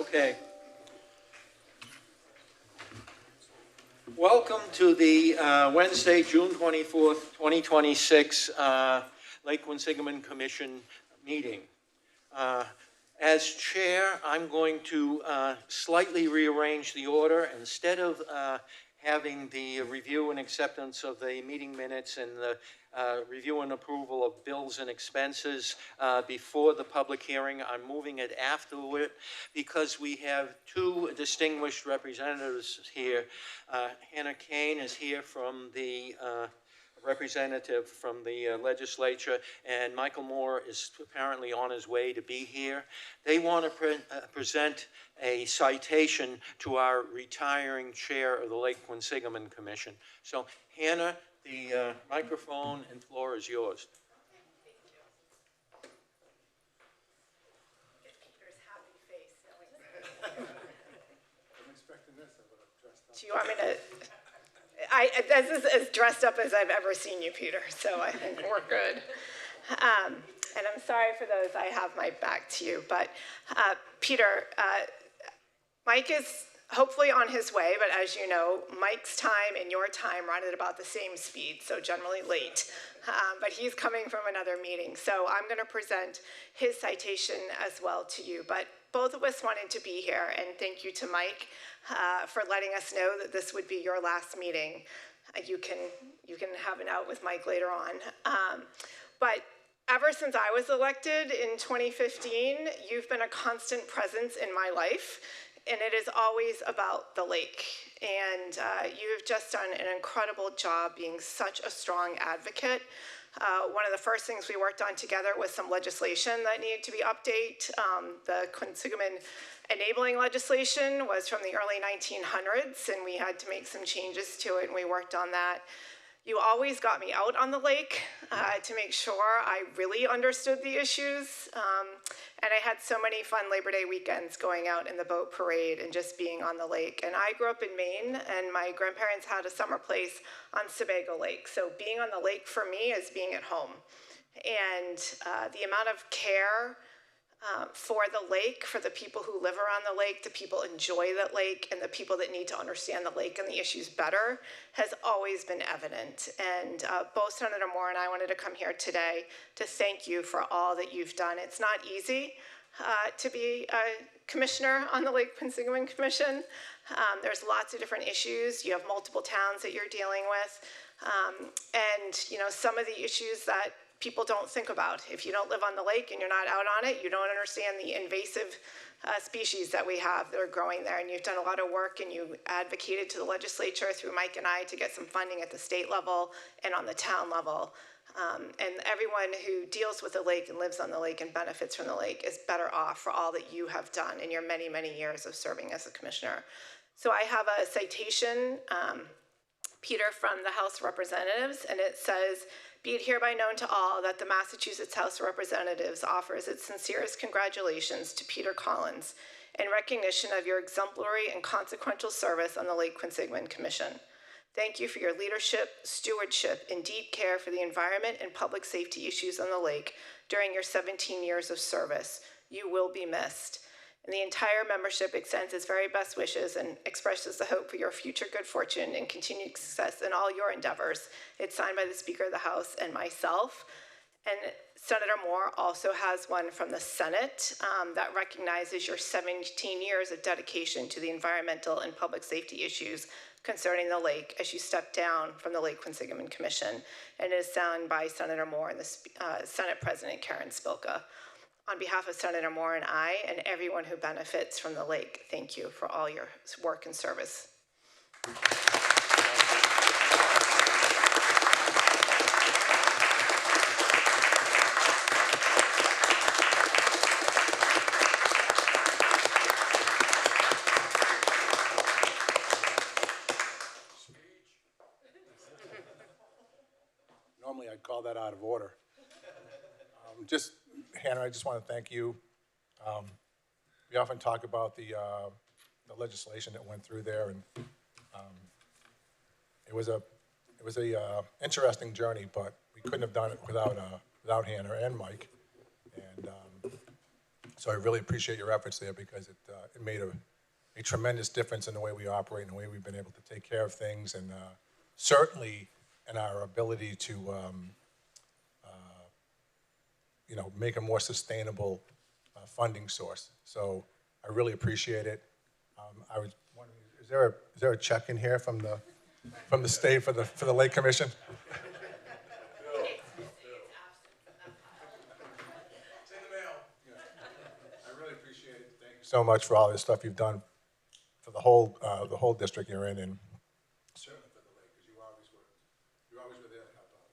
Okay. Welcome to the Wednesday, June 24th, 2026 Lake Quinsigamond Commission meeting. As chair, I'm going to slightly rearrange the order. Instead of having the review and acceptance of the meeting minutes and the review and approval of bills and expenses before the public hearing, I'm moving it afterward because we have two distinguished representatives here. Hannah Kane is here from the representative from the legislature, and Michael Moore is apparently on his way to be here. They want to present a citation to our retiring chair of the Lake Quinsigamond Commission. So, Hannah, the microphone and floor is yours. Get Peter's happy face. I'm expecting this. I would have dressed up. Do you want me to? This is as dressed up as I've ever seen you, Peter, so I think we're good. And I'm sorry for those, I have my back to you, but Peter, Mike is hopefully on his way, but as you know, Mike's time and your time run at about the same speed, so generally late. But he's coming from another meeting, so I'm going to present his citation as well to you. But both of us wanted to be here, and thank you to Mike for letting us know that this would be your last meeting. You can have an out with Mike later on. But ever since I was elected in 2015, you've been a constant presence in my life, and it is always about the lake. And you've just done an incredible job being such a strong advocate. One of the first things we worked on together was some legislation that needed to be updated. The Quinsigamond enabling legislation was from the early 1900s, and we had to make some changes to it, and we worked on that. You always got me out on the lake to make sure I really understood the issues. And I had so many fun Labor Day weekends going out in the boat parade and just being on the lake. And I grew up in Maine, and my grandparents had a summer place on Sebago Lake. So being on the lake for me is being at home. And the amount of care for the lake, for the people who live around the lake, the people enjoy that lake, and the people that need to understand the lake and the issues better has always been evident. And both Senator Moore and I wanted to come here today to thank you for all that you've done. It's not easy to be a commissioner on the Lake Quinsigamond Commission. There's lots of different issues. You have multiple towns that you're dealing with. And you know, some of the issues that people don't think about. If you don't live on the lake and you're not out on it, you don't understand the invasive species that we have that are growing there. And you've done a lot of work, and you advocated to the legislature through Mike and I to get some funding at the state level and on the town level. And everyone who deals with the lake and lives on the lake and benefits from the lake is better off for all that you have done in your many, many years of serving as a commissioner. So I have a citation, Peter, from the House of Representatives, and it says, "Be it hereby known to all that the Massachusetts House of Representatives offers its sincerest congratulations to Peter Collins in recognition of your exemplary and consequential service on the Lake Quinsigamond Commission. Thank you for your leadership, stewardship, and deep care for the environment and public safety issues on the lake during your 17 years of service. You will be missed. And the entire membership extends its very best wishes and expresses the hope for your future good fortune and continued success in all your endeavors." It's signed by the Speaker of the House and myself. And Senator Moore also has one from the Senate that recognizes your 17 years of dedication to the environmental and public safety issues concerning the lake as you step down from the Lake Quinsigamond Commission. And it is signed by Senator Moore and the Senate President Karen Spilka. On behalf of Senator Moore and I and everyone who benefits from the lake, thank you for all your work and service. Normally I'd call that out of order. Hannah, I just want to thank you. We often talk about the legislation that went through there, and it was a interesting journey, but we couldn't have done it without Hannah and Mike. And So I really appreciate your efforts there because it made a tremendous difference in the way we operate and the way we've been able to take care of things, and certainly in our ability to, make a more sustainable funding source. So I really appreciate it. I was wondering, is there a check in here from the state for the Lake Commission? So much for all this stuff you've done for the whole district you're in, and certainly for the lake, because you always were there to help out.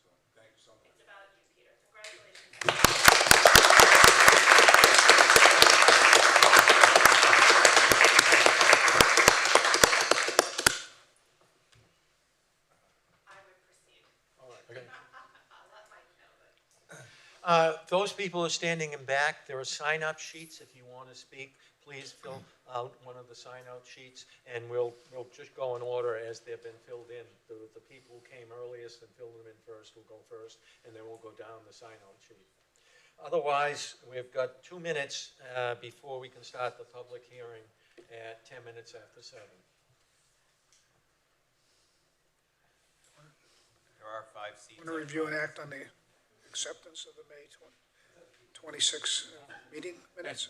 So thank you so much. It's about you, Peter. Congratulations. I would proceed. Okay. I'll let Mike know that. Those people who are standing in back, there are sign-up sheets. If you want to speak, please fill out one of the sign-out sheets, and we'll just go in order as they've been filled in. The people who came earliest and filled them in first will go first, and then we'll go down the sign-out sheet. Otherwise, we've got 2 minutes before we can start the public hearing at 10 minutes after 7. There are 5 seats. Want to review and act on the acceptance of the May 26 meeting minutes?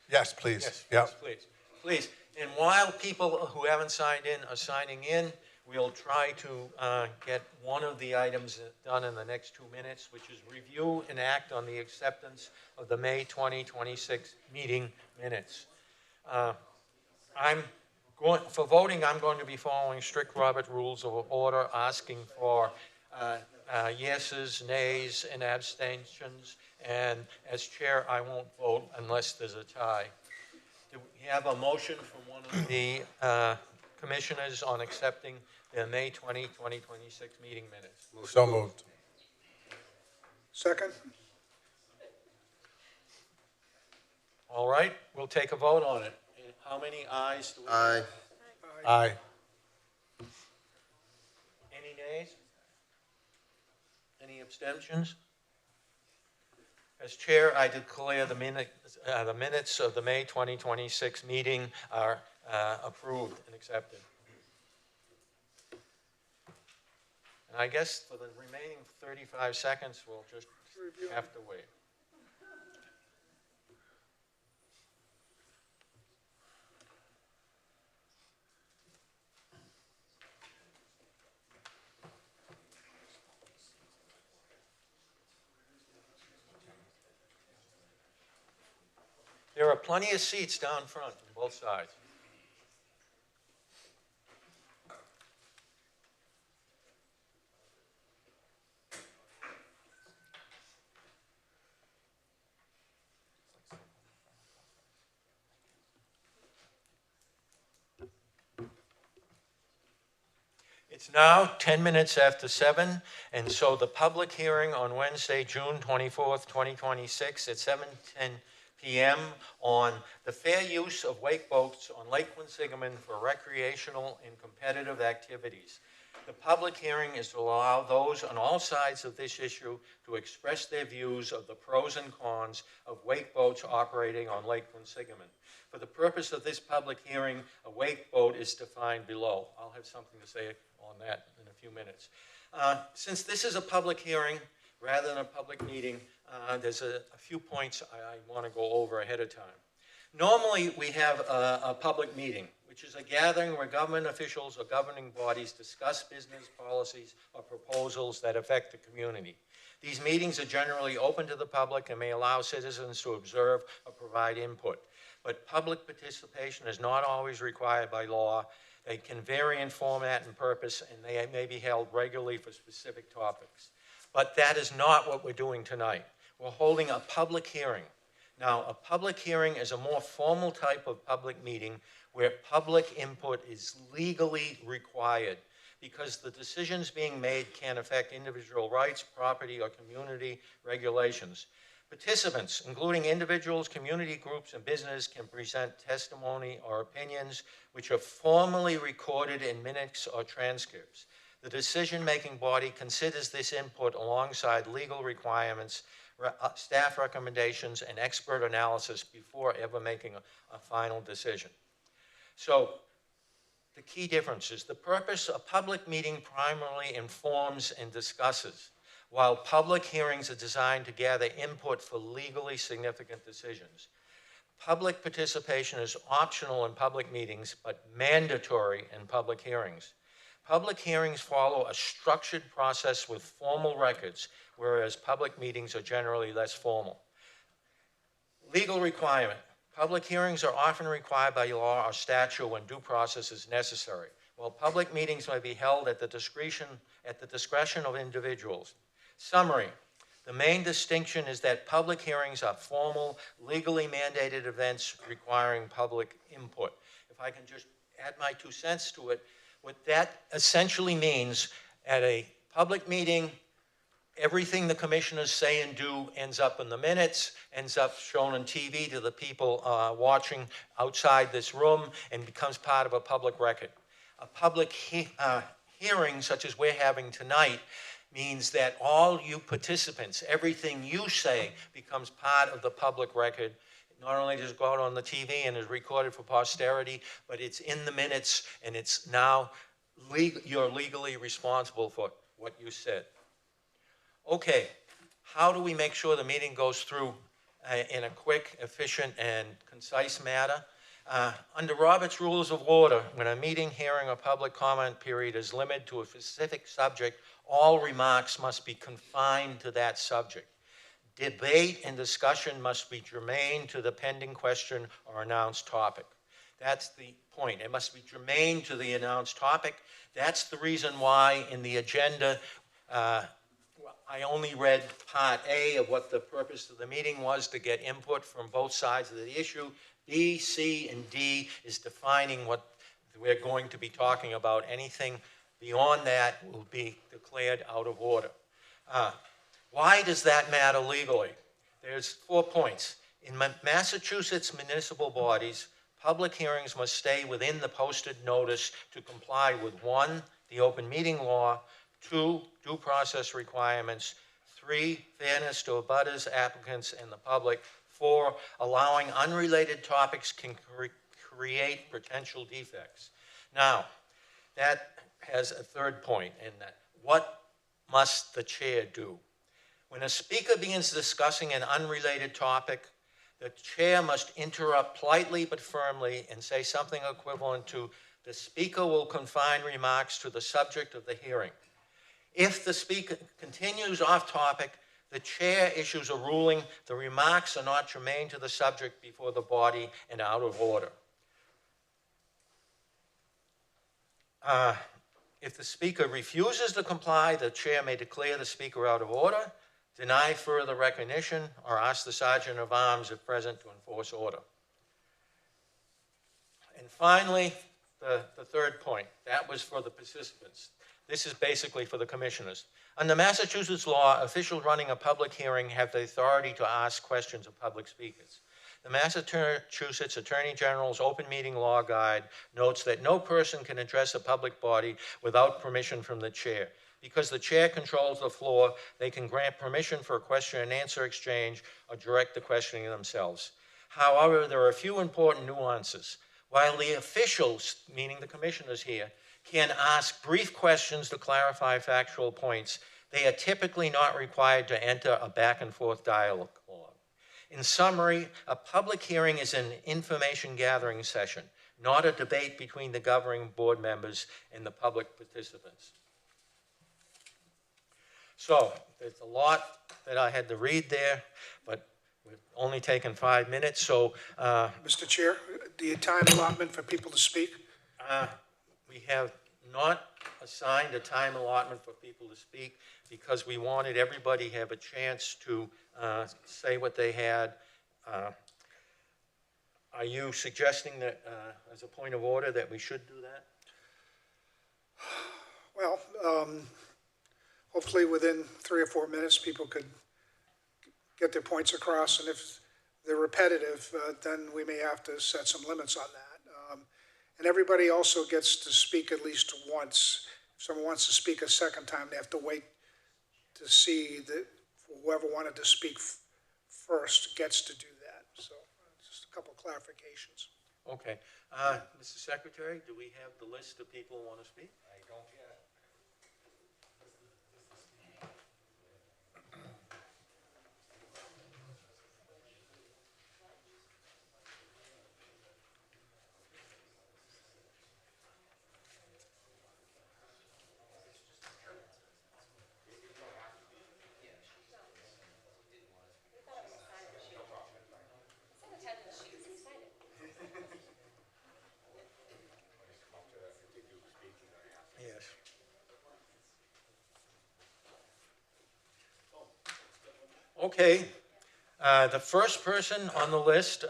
Yes, please. Yes, Yeah. please. Please. And while people who haven't signed in are signing in, we'll try to get one of the items done in the next 2 minutes, which is review and act on the acceptance of the May 2026 meeting minutes. For voting, I'm going to be following strict Robert Rules of Order, asking for yeses, nays, and abstentions. And as chair, I won't vote unless there's a tie. Do we have a motion from one of the commissioners on accepting the May 2026 meeting minutes? So moved. Second? All right, we'll take a vote on it. How many ayes do we have? Aye. Any nays? Any abstentions? As chair, I declare the minutes of the May 2026 meeting are approved and accepted. And I guess for the remaining 35 seconds, we'll just have to wait. There are plenty of seats down front on both sides. It's now 10 minutes after 7, and so the public hearing on Wednesday, June 24th, 2026 at 7:10 p.m. on the fair use of wake boats on Lake Quinsigamond for recreational and competitive activities. The public hearing is to allow those on all sides of this issue to express their views of the pros and cons of wake boats operating on Lake Quinsigamond. For the purpose of this public hearing, a wake boat is defined below. I'll have something to say on that in a few minutes. Since this is a public hearing rather than a public meeting, there's a few points I want to go over ahead of time. Normally, we have a public meeting, which is a gathering where government officials or governing bodies discuss business policies or proposals that affect the community. These meetings are generally open to the public and may allow citizens to observe or provide input. But public participation is not always required by law. They can vary in format and purpose, and they may be held regularly for specific topics. But that is not what we're doing tonight. We're holding a public hearing. Now, a public hearing is a more formal type of public meeting where public input is legally required because the decisions being made can affect individual rights, property, or community regulations. Participants, including individuals, community groups, and business, can present testimony or opinions which are formally recorded in minutes or transcripts. The decision-making body considers this input alongside legal requirements staff recommendations, and expert analysis before ever making a final decision. So, the key difference is the purpose of public meeting primarily informs and discusses, while public hearings are designed to gather input for legally significant decisions. Public participation is optional in public meetings, but mandatory in public hearings. Public hearings follow a structured process with formal records, whereas public meetings are generally less formal. Legal requirement. Public hearings are often required by law or statute when due process is necessary, while public meetings may be held at the discretion of individuals. Summary. The main distinction is that public hearings are formal, legally mandated events requiring public input. If I can just add my 2 cents to it, what that essentially means, at a public meeting, everything the commissioners say and do ends up in the minutes, ends up shown on TV to the people watching outside this room, and becomes part of a public record. A public hearing, such as we're having tonight, means that all you participants, everything you say becomes part of the public record. Not only does it go out on the TV and is recorded for posterity, but it's in the minutes, and it's now you're legally responsible for what you said. Okay, how do we make sure the meeting goes through in a quick, efficient, and concise manner? Under Robert's Rules of Order, when a meeting, hearing, or public comment period is limited to a specific subject, all remarks must be confined to that subject. Debate and discussion must be germane to the pending question or announced topic. That's the point. It must be germane to the announced topic. That's the reason why in the agenda, I only read part A of what the purpose of the meeting was, to get input from both sides of the issue. B, C, and D is defining what we're going to be talking about. Anything beyond that will be declared out of order. Why does that matter legally? There's 4 points. In Massachusetts municipal bodies, public hearings must stay within the posted notice to comply with 1, the open meeting law, 2, due process requirements, 3, fairness to abutters, applicants, and the public, 4, allowing unrelated topics can create potential defects. Now, that has a 3rd point in that. What must the chair do? When a speaker begins discussing an unrelated topic, the chair must interrupt politely but firmly and say something equivalent to, "The speaker will confine remarks to the subject of the hearing." If the speaker continues off topic, the chair issues a ruling, "The remarks are not germane to the subject before the body and out of order." If the speaker refuses to comply, the chair may declare the speaker out of order, deny further recognition, or ask the sergeant of arms if present to enforce order. And finally, the 3rd point. That was for the participants. This is basically for the commissioners. Under Massachusetts law, officials running a public hearing have the authority to ask questions of public speakers. The Massachusetts Attorney General's Open Meeting Law Guide notes that no person can address a public body without permission from the chair. Because the chair controls the floor, they can grant permission for a question and answer exchange or direct the questioning themselves. However, there are a few important nuances. While the officials, meaning the commissioners here, can ask brief questions to clarify factual points, they are typically not required to enter a back and forth dialogue. In summary, a public hearing is an information gathering session, not a debate between the governing board members and the public participants. So, there's a lot that I had to read there, but we've only taken 5 minutes, so... Mr. Chair, the time allotment for people to speak? We have not assigned a time allotment for people to speak because we wanted everybody to have a chance to say what they had. Are you suggesting that, as a point of order, that we should do that? Well, hopefully within 3 or 4 minutes, people could get their points across, and if they're repetitive, then we may have to set some limits on that. And everybody also gets to speak at least once. If someone wants to speak a second time, they have to wait to see whoever wanted to speak first gets to do that. So just a couple clarifications. Okay. Mr. Secretary, do we have the list of people who want to speak? I don't yet. Yes. Okay, the first person on the list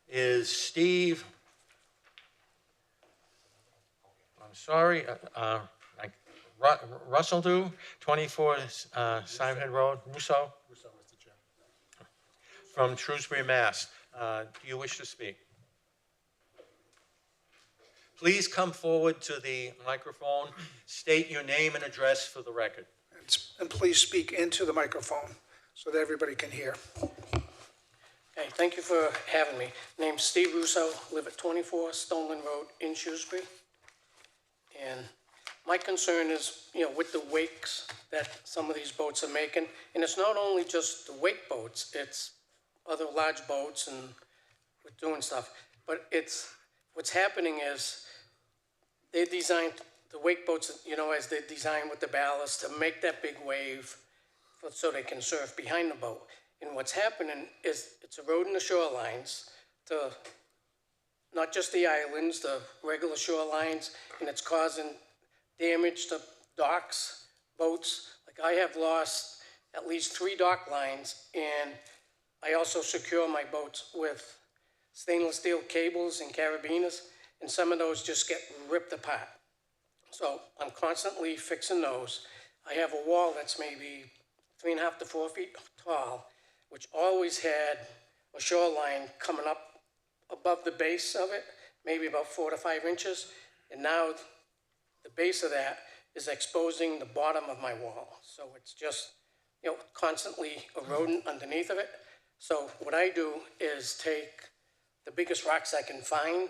is Steve. I'm sorry, Russell, 24 Simonhead Road, Russo, Mr. Chair. from Shrewsbury, Mass. Do you wish to speak? Please come forward to the microphone. State your name and address for the record. And please speak into the microphone so that everybody can hear. Hey, thank you for having me. Name's Steve Russo, live at 24 Stoneland Road in Shrewsbury. And my concern is, with the wakes that some of these boats are making, and it's not only just the wake boats, it's other large boats and we're doing stuff, but what's happening is they designed the wake boats, as they design with the ballast to make that big wave so they can surf behind the boat. And what's happening is it's eroding the shorelines, not just the islands, the regular shorelines, and it's causing damage to docks, boats. Like I have lost at least 3 dock lines, and I also secure my boats with stainless steel cables and carabiners, and some of those just get ripped apart. So I'm constantly fixing those. I have a wall that's maybe 3.5 to 4 feet tall, which always had a shoreline coming up above the base of it, maybe about 4 to 5 inches. And now the base of that is exposing the bottom of my wall. So it's just, constantly eroding underneath of it. So what I do is take the biggest rocks I can find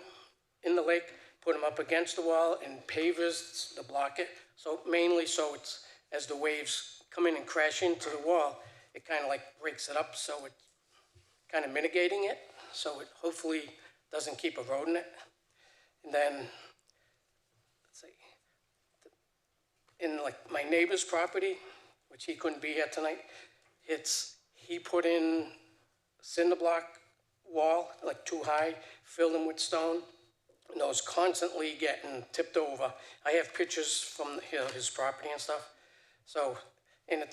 in the lake, put them up against the wall and pavers to block it. So mainly so it's, as the waves come in and crash into the wall, it kind of like breaks it up, so it's kind of mitigating it, so it hopefully doesn't keep eroding it. And then, let's see, in like my neighbor's property, which he couldn't be here tonight, he put in cinder block wall, like too high, filled them with stone, and those constantly getting tipped over. I have pictures from his property and stuff. So, and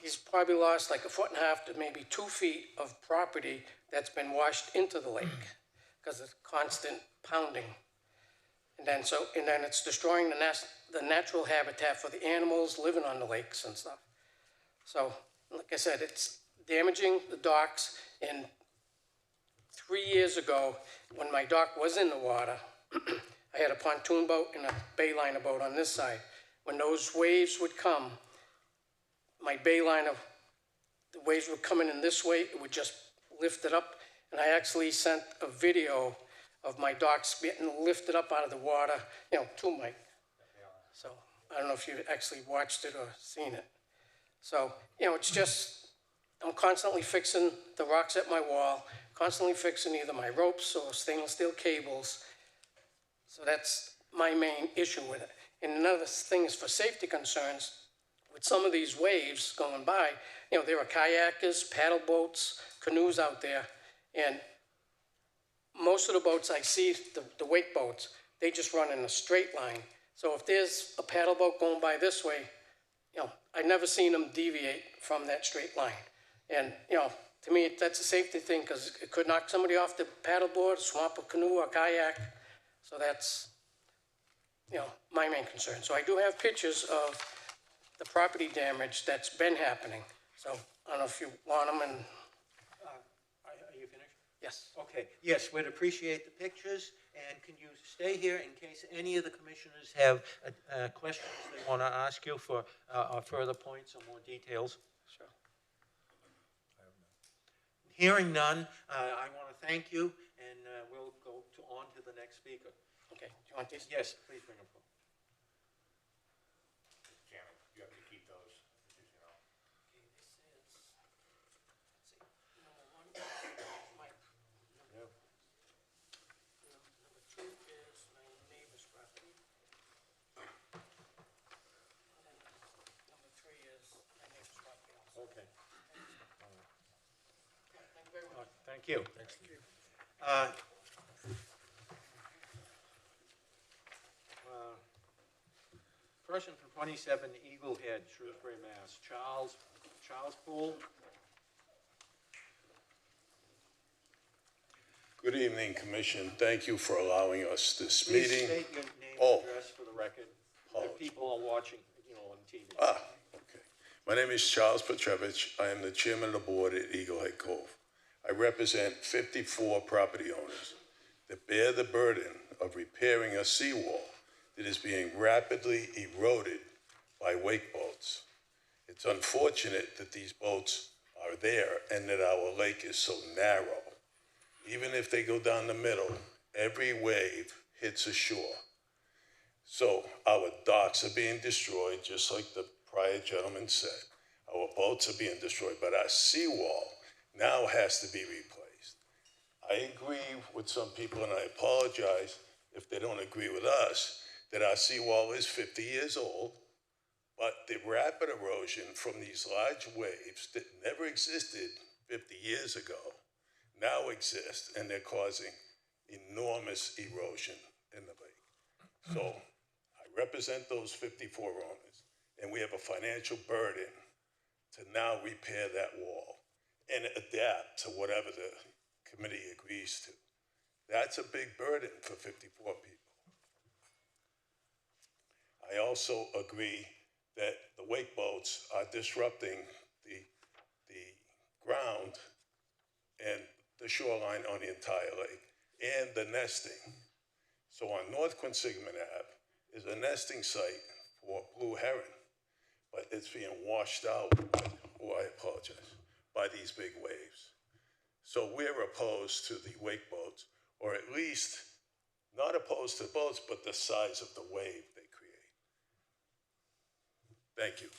he's probably lost like 1.5 to maybe 2 feet of property that's been washed into the lake because of constant pounding. And then it's destroying the natural habitat for the animals living on the lakes and stuff. So, like I said, it's damaging the docks. And 3 years ago, when my dock was in the water, I had a pontoon boat and a bayliner boat on this side. When those waves would come, my bayliner, the waves were coming in this way, it would just lift it up. And I actually sent a video of my docks getting lifted up out of the water, to Mike. So I don't know if you actually watched it or seen it. So, it's just, I'm constantly fixing the rocks at my wall, constantly fixing either my ropes or stainless steel cables. So that's my main issue with it. And another thing is for safety concerns, with some of these waves going by, there are kayakers, paddle boats, canoes out there, and most of the boats I see, the wake boats, they just run in a straight line. So if there's a paddle boat going by this way, I've never seen them deviate from that straight line. And, to me, that's a safety thing because it could knock somebody off the paddleboard, swamp a canoe or kayak. So that's, my main concern. So I do have pictures of the property damage that's been happening. So I don't know if you want them and. Are you finished? Yes. Okay, yes, we'd appreciate the pictures, and can you stay here in case any of the commissioners have questions they want to ask you for further points or more details? Sure. Hearing none, I want to thank you, and we'll go on to the next speaker. Okay, do you want these? Yes, please bring them forward. Chairman, you have to keep those, you know. Okay, this is, let's see, number one is Mike. Yeah. Number two is my neighbor's property. And then number three is my neighbor's property also. Okay. Thank you very much. Thank you. Person from 27 Eagle Head, Shrewsbury, Mass. Charles Poole. Good evening, Commission. Thank you for allowing us this Please meeting. state your name Oh. and address for the record. The people are watching, on TV. Okay. My name is Charles Petrevich. I am the chairman of the board at Eagle Head Cove. I represent 54 property owners that bear the burden of repairing a seawall that is being rapidly eroded by wake boats. It's unfortunate that these boats are there and that our lake is so narrow. Even if they go down the middle, every wave hits a shore. So our docks are being destroyed, just like the prior gentleman said. Our boats are being destroyed, but our seawall now has to be replaced. I agree with some people, and I apologize if they don't agree with us, that our seawall is 50 years old, but the rapid erosion from these large waves that never existed 50 years ago now exist, and they're causing enormous erosion in the lake. So I represent those 54 owners, and we have a financial burden to now repair that wall and adapt to whatever the committee agrees to. That's a big burden for 54 people. I also agree that the wake boats are disrupting the ground and the shoreline on the entire lake and the nesting. So on North Quinsigamond Ave is a nesting site for blue heron, but it's being washed out, I apologize, by these big waves. So we're opposed to the wake boats, or at least not opposed to boats, but the size of the wave they create. Thank you.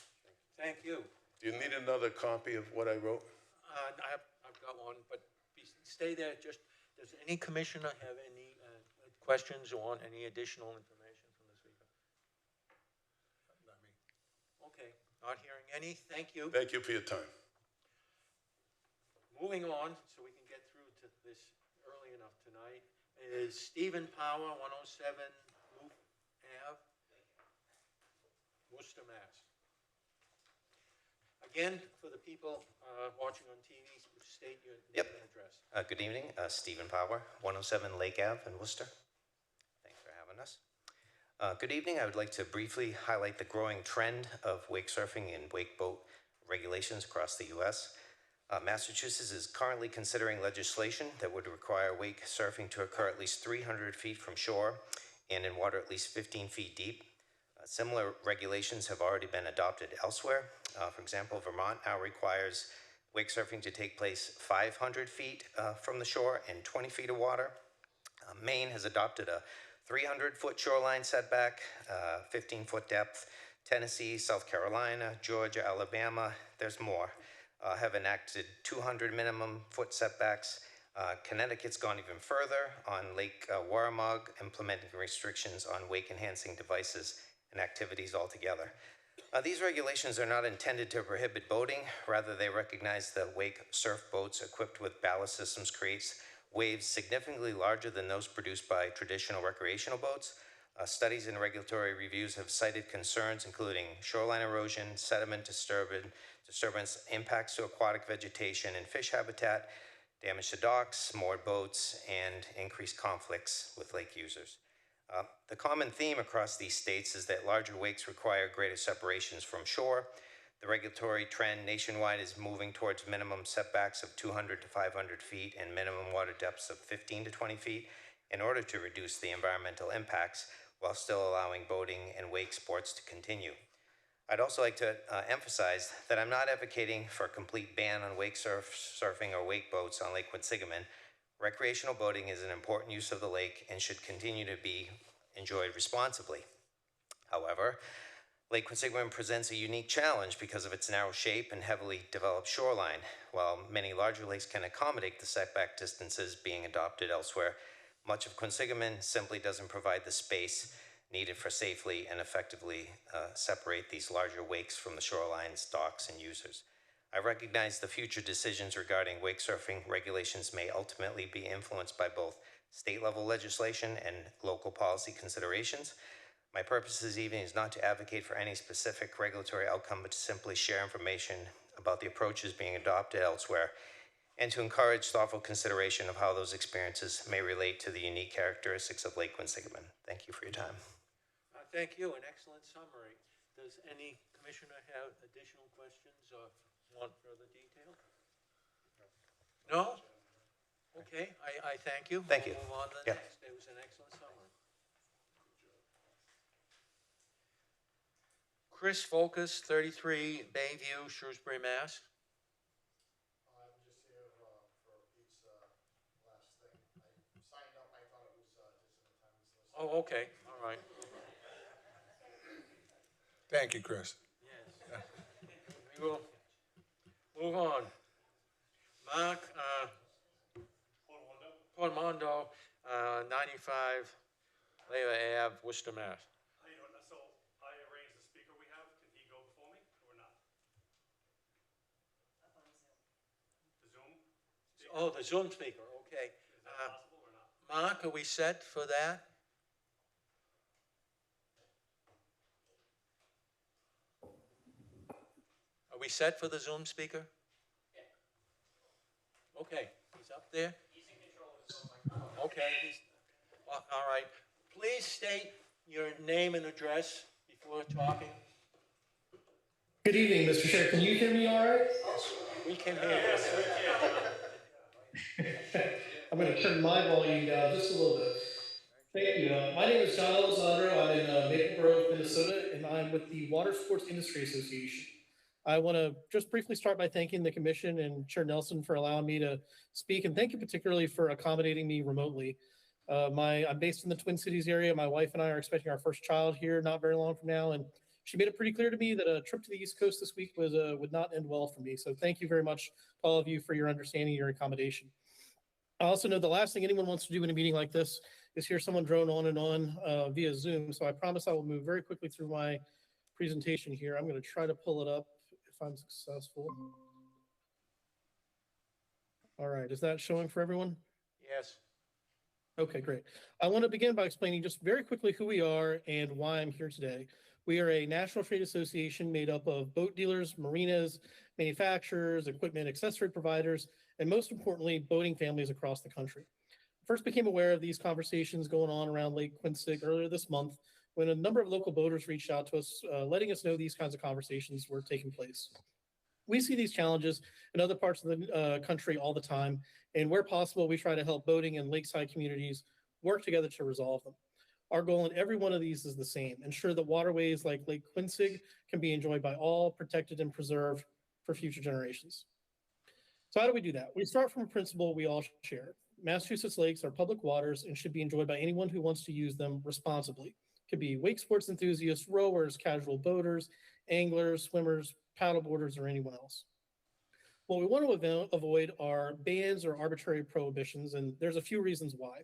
Thank you. Do you need another copy of what I wrote? I've got one, but stay there. Just, does any commissioner have any questions or want any additional information from the speaker? Not me. Okay, not hearing any. Thank you. Thank you for your time. Moving on, so we can get through to this early enough tonight, is Stephen Power, 107 Loop Ave, Worcester, Mass. Again, for the people watching on TV, state your name and address. Good evening, Stephen Power, 107 Lake Ave in Worcester. Thanks for having us. Good evening. I would like to briefly highlight the growing trend of wake surfing and wake boat regulations across the U.S. Massachusetts is currently considering legislation that would require wake surfing to occur at least 300 feet from shore and in water at least 15 feet deep. Similar regulations have already been adopted elsewhere. For example, Vermont now requires wake surfing to take place 500 feet from the shore and 20 feet of water. Maine has adopted a 300-foot shoreline setback, 15-foot depth. Tennessee, South Carolina, Georgia, Alabama, there's more, have enacted 200 minimum foot setbacks. Connecticut's gone even further on Lake Warramug, implementing restrictions on wake-enhancing devices and activities altogether. These regulations are not intended to prohibit boating. Rather, they recognize that wake surf boats equipped with ballast systems creates waves significantly larger than those produced by traditional recreational boats. Studies and regulatory reviews have cited concerns including shoreline erosion, sediment disturbance, impacts to aquatic vegetation and fish habitat, damage to docks, moored boats, and increased conflicts with lake users. The common theme across these states is that larger wakes require greater separations from shore. The regulatory trend nationwide is moving towards minimum setbacks of 200 to 500 feet and minimum water depths of 15 to 20 feet in order to reduce the environmental impacts while still allowing boating and wake sports to continue. I'd also like to emphasize that I'm not advocating for a complete ban on surfing or wake boats on Lake Quinsigamond. Recreational boating is an important use of the lake and should continue to be enjoyed responsibly. However, Lake Quinsigamond presents a unique challenge because of its narrow shape and heavily developed shoreline. While many larger lakes can accommodate the setback distances being adopted elsewhere, much of Quinsigamond simply doesn't provide the space needed for safely and effectively separate these larger wakes from the shorelines, docks, and users. I recognize the future decisions regarding wake surfing regulations may ultimately be influenced by both state-level legislation and local policy considerations. My purpose this evening is not to advocate for any specific regulatory outcome, but to simply share information about the approaches being adopted elsewhere and to encourage thoughtful consideration of how those experiences may relate to the unique characteristics of Lake Quinsigamond. Thank you for your time. Thank you, an excellent summary. Does any commissioner have additional questions or want further detail? No? Okay, I thank you. Thank you. We'll move on to the Yeah. next. It was an excellent summary. Chris Focus, 33 Bayview, Shrewsbury, Mass. I'm just here for Pete's last thing. I signed up, I thought it was just an attendance list. Oh, okay, all right. Thank you, Chris. Yes. We will move on. Mark Portmondo, 95 Leva Ave, Worcester, Mass. How you doing? So I arranged the speaker we have. Can he go before me or not? The Zoom? Speaker? Oh, the Zoom speaker, okay. Is that possible or not? Mark, are we set for that? Are we set for the Zoom speaker? Yeah. Okay, he's up there? He's in control of his own microphone. Okay, all right. Please state your name and address before talking. Good evening, Mr. Chair. Can you hear me all right? We can hear you. I'm going to turn my volume down just a little bit. Thank you. My name is John Alessandro. I'm in Maple Grove, Minnesota, and I'm with the Water Sports Industry Association. I want to just briefly start by thanking the Commission and Chair Nelson for allowing me to speak, and thank you particularly for accommodating me remotely. I'm based in the Twin Cities area. My wife and I are expecting our first child here not very long from now, and she made it pretty clear to me that a trip to the East Coast this week would not end well for me. So thank you very much to all of you for your understanding, your accommodation. I also know the last thing anyone wants to do in a meeting like this is hear someone drone on and on via Zoom. So I promise I will move very quickly through my presentation here. I'm going to try to pull it up if I'm successful. All right, is that showing for everyone? Yes. Okay, great. I want to begin by explaining just very quickly who we are and why I'm here today. We are a national trade association made up of boat dealers, marinas, manufacturers, equipment, accessory providers, and most importantly, boating families across the country. First became aware of these conversations going on around Lake Quinsig earlier this month when a number of local boaters reached out to us, letting us know these kinds of conversations were taking place. We see these challenges in other parts of the country all the time, and where possible, we try to help boating and lakeside communities work together to resolve them. Our goal in every one of these is the same: ensure that waterways like Lake Quinsig can be enjoyed by all, protected and preserved for future generations. So how do we do that? We start from a principle we all share. Massachusetts lakes are public waters and should be enjoyed by anyone who wants to use them responsibly. It could be wake sports enthusiasts, rowers, casual boaters, anglers, swimmers, paddleboarders, or anyone else. What we want to avoid are bans or arbitrary prohibitions, and there's a few reasons why.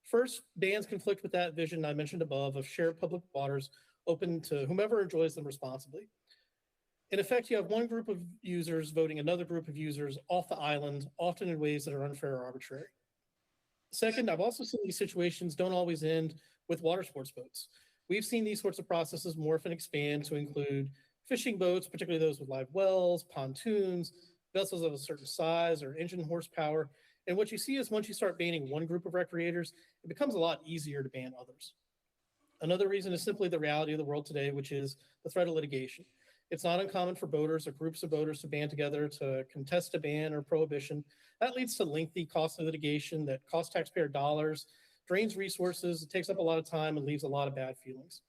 First, bans conflict with that vision I mentioned above of shared public waters open to whomever enjoys them responsibly. In effect, you have one group of users voting another group of users off the island, often in ways that are unfair or arbitrary. Second, I've also seen these situations don't always end with water sports boats. We've seen these sorts of processes morph and expand to include fishing boats, particularly those with live wells, pontoons, vessels of a certain size or engine horsepower. And what you see is once you start banning one group of recreators, it becomes a lot easier to ban others. Another reason is simply the reality of the world today, which is the threat of litigation. It's not uncommon for boaters or groups of boaters to band together to contest a ban or prohibition. That leads to lengthy, costly litigation that costs taxpayer dollars, drains resources, it takes up a lot of time, and leaves a lot of bad feelings.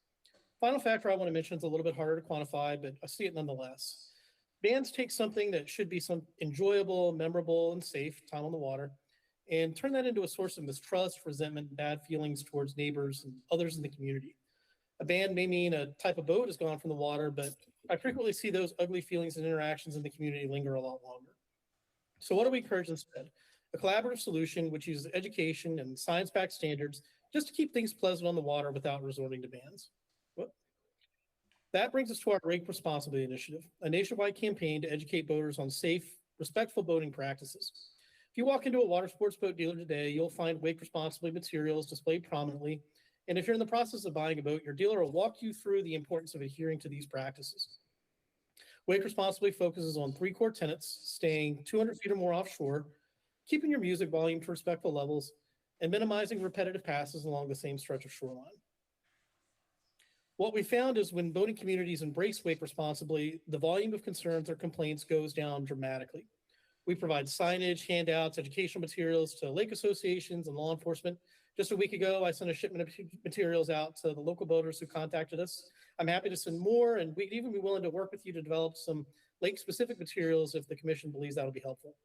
Final factor I want to mention is a little bit harder to quantify, but I see it nonetheless. Bans take something that should be some enjoyable, memorable, and safe time on the water and turn that into a source of mistrust, resentment, and bad feelings towards neighbors and others in the community. A ban may mean a type of boat is gone from the water, but I frequently see those ugly feelings and interactions in the community linger a lot longer. So what do we encourage instead? A collaborative solution which uses education and science-backed standards just to keep things pleasant on the water without resorting to bans. That brings us to our Rake Responsibly initiative, a nationwide campaign to educate boaters on safe, respectful boating practices. If you walk into a water sports boat dealer today, you'll find Wake Responsibly materials displayed prominently. And if you're in the process of buying a boat, your dealer will walk you through the importance of adhering to these practices. Wake Responsibly focuses on 3 core tenets: staying 200 feet or more offshore, keeping your music volume to respectful levels, and minimizing repetitive passes along the same stretch of shoreline. What we found is when boating communities embrace Wake Responsibly, the volume of concerns or complaints goes down dramatically. We provide signage, handouts, educational materials to lake associations and law enforcement. Just a week ago, I sent a shipment of materials out to the local boaters who contacted us. I'm happy to send more, and we'd even be willing to work with you to develop some lake-specific materials if the commission believes that'll be helpful.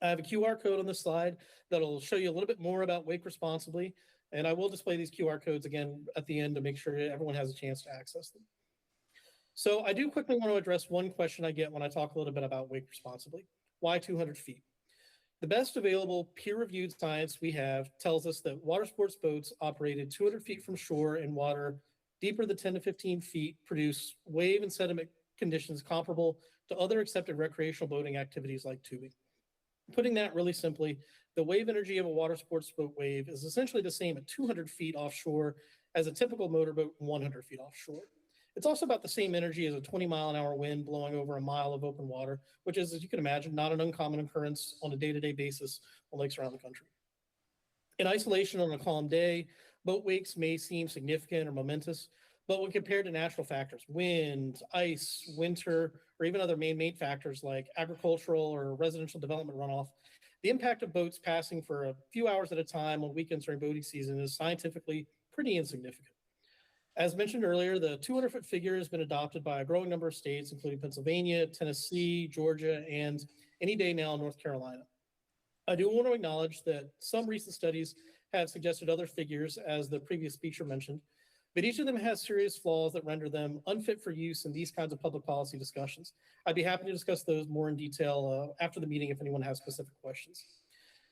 I have a QR code on this slide that'll show you a little bit more about Wake Responsibly, and I will display these QR codes again at the end to make sure everyone has a chance to access them. So I do quickly want to address one question I get when I talk a little bit about Wake Responsibly. Why 200 feet? The best available peer-reviewed science we have tells us that water sports boats operated 200 feet from shore in water deeper than 10 to 15 feet produce wave and sediment conditions comparable to other accepted recreational boating activities like tubing. Putting that really simply, the wave energy of a water sports boat wave is essentially the same at 200 feet offshore as a typical motorboat 100 feet offshore. It's also about the same energy as a 20-mile-an-hour wind blowing over a mile of open water, which is, as you can imagine, not an uncommon occurrence on a day-to-day basis on lakes around the country. In isolation on a calm day, boat wakes may seem significant or momentous, but when compared to natural factors, wind, ice, winter, or even other man-made factors like agricultural or residential development runoff, the impact of boats passing for a few hours at a time on weekends during boating season is scientifically pretty insignificant. As mentioned earlier, the 200-foot figure has been adopted by a growing number of states, including Pennsylvania, Tennessee, Georgia, and any day now North Carolina. I do want to acknowledge that some recent studies have suggested other figures, as the previous speaker mentioned, but each of them has serious flaws that render them unfit for use in these kinds of public policy discussions. I'd be happy to discuss those more in detail after the meeting if anyone has specific questions.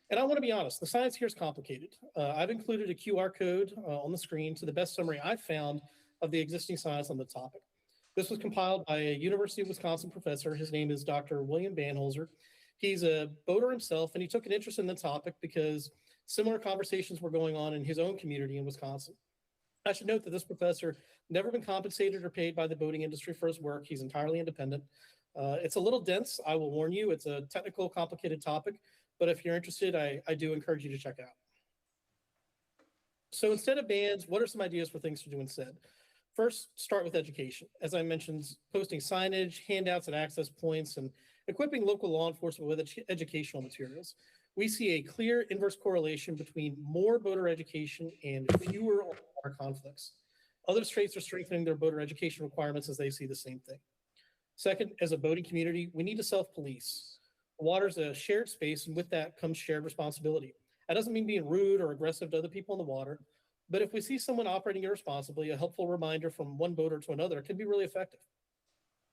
And I want to be honest, the science here is complicated. I've included a QR code on the screen to the best summary I've found of the existing science on the topic. This was compiled by a University of Wisconsin professor. His name is Dr. William Banholzer. He's a boater himself, and he took an interest in the topic because similar conversations were going on in his own community in Wisconsin. I should note that this professor never been compensated or paid by the boating industry for his work. He's entirely independent. It's a little dense, I will warn you. It's a technical, complicated topic, but if you're interested, I do encourage you to check it out. So instead of bans, what are some ideas for things to do instead? First, start with education. As I mentioned, posting signage, handouts at access points, and equipping local law enforcement with educational materials. We see a clear inverse correlation between more boater education and fewer water conflicts. Other states are strengthening their boater education requirements as they see the same thing. Second, as a boating community, we need to self-police. Water is a shared space, and with that comes shared responsibility. That doesn't mean being rude or aggressive to other people in the water, but if we see someone operating irresponsibly, a helpful reminder from one boater to another can be really effective.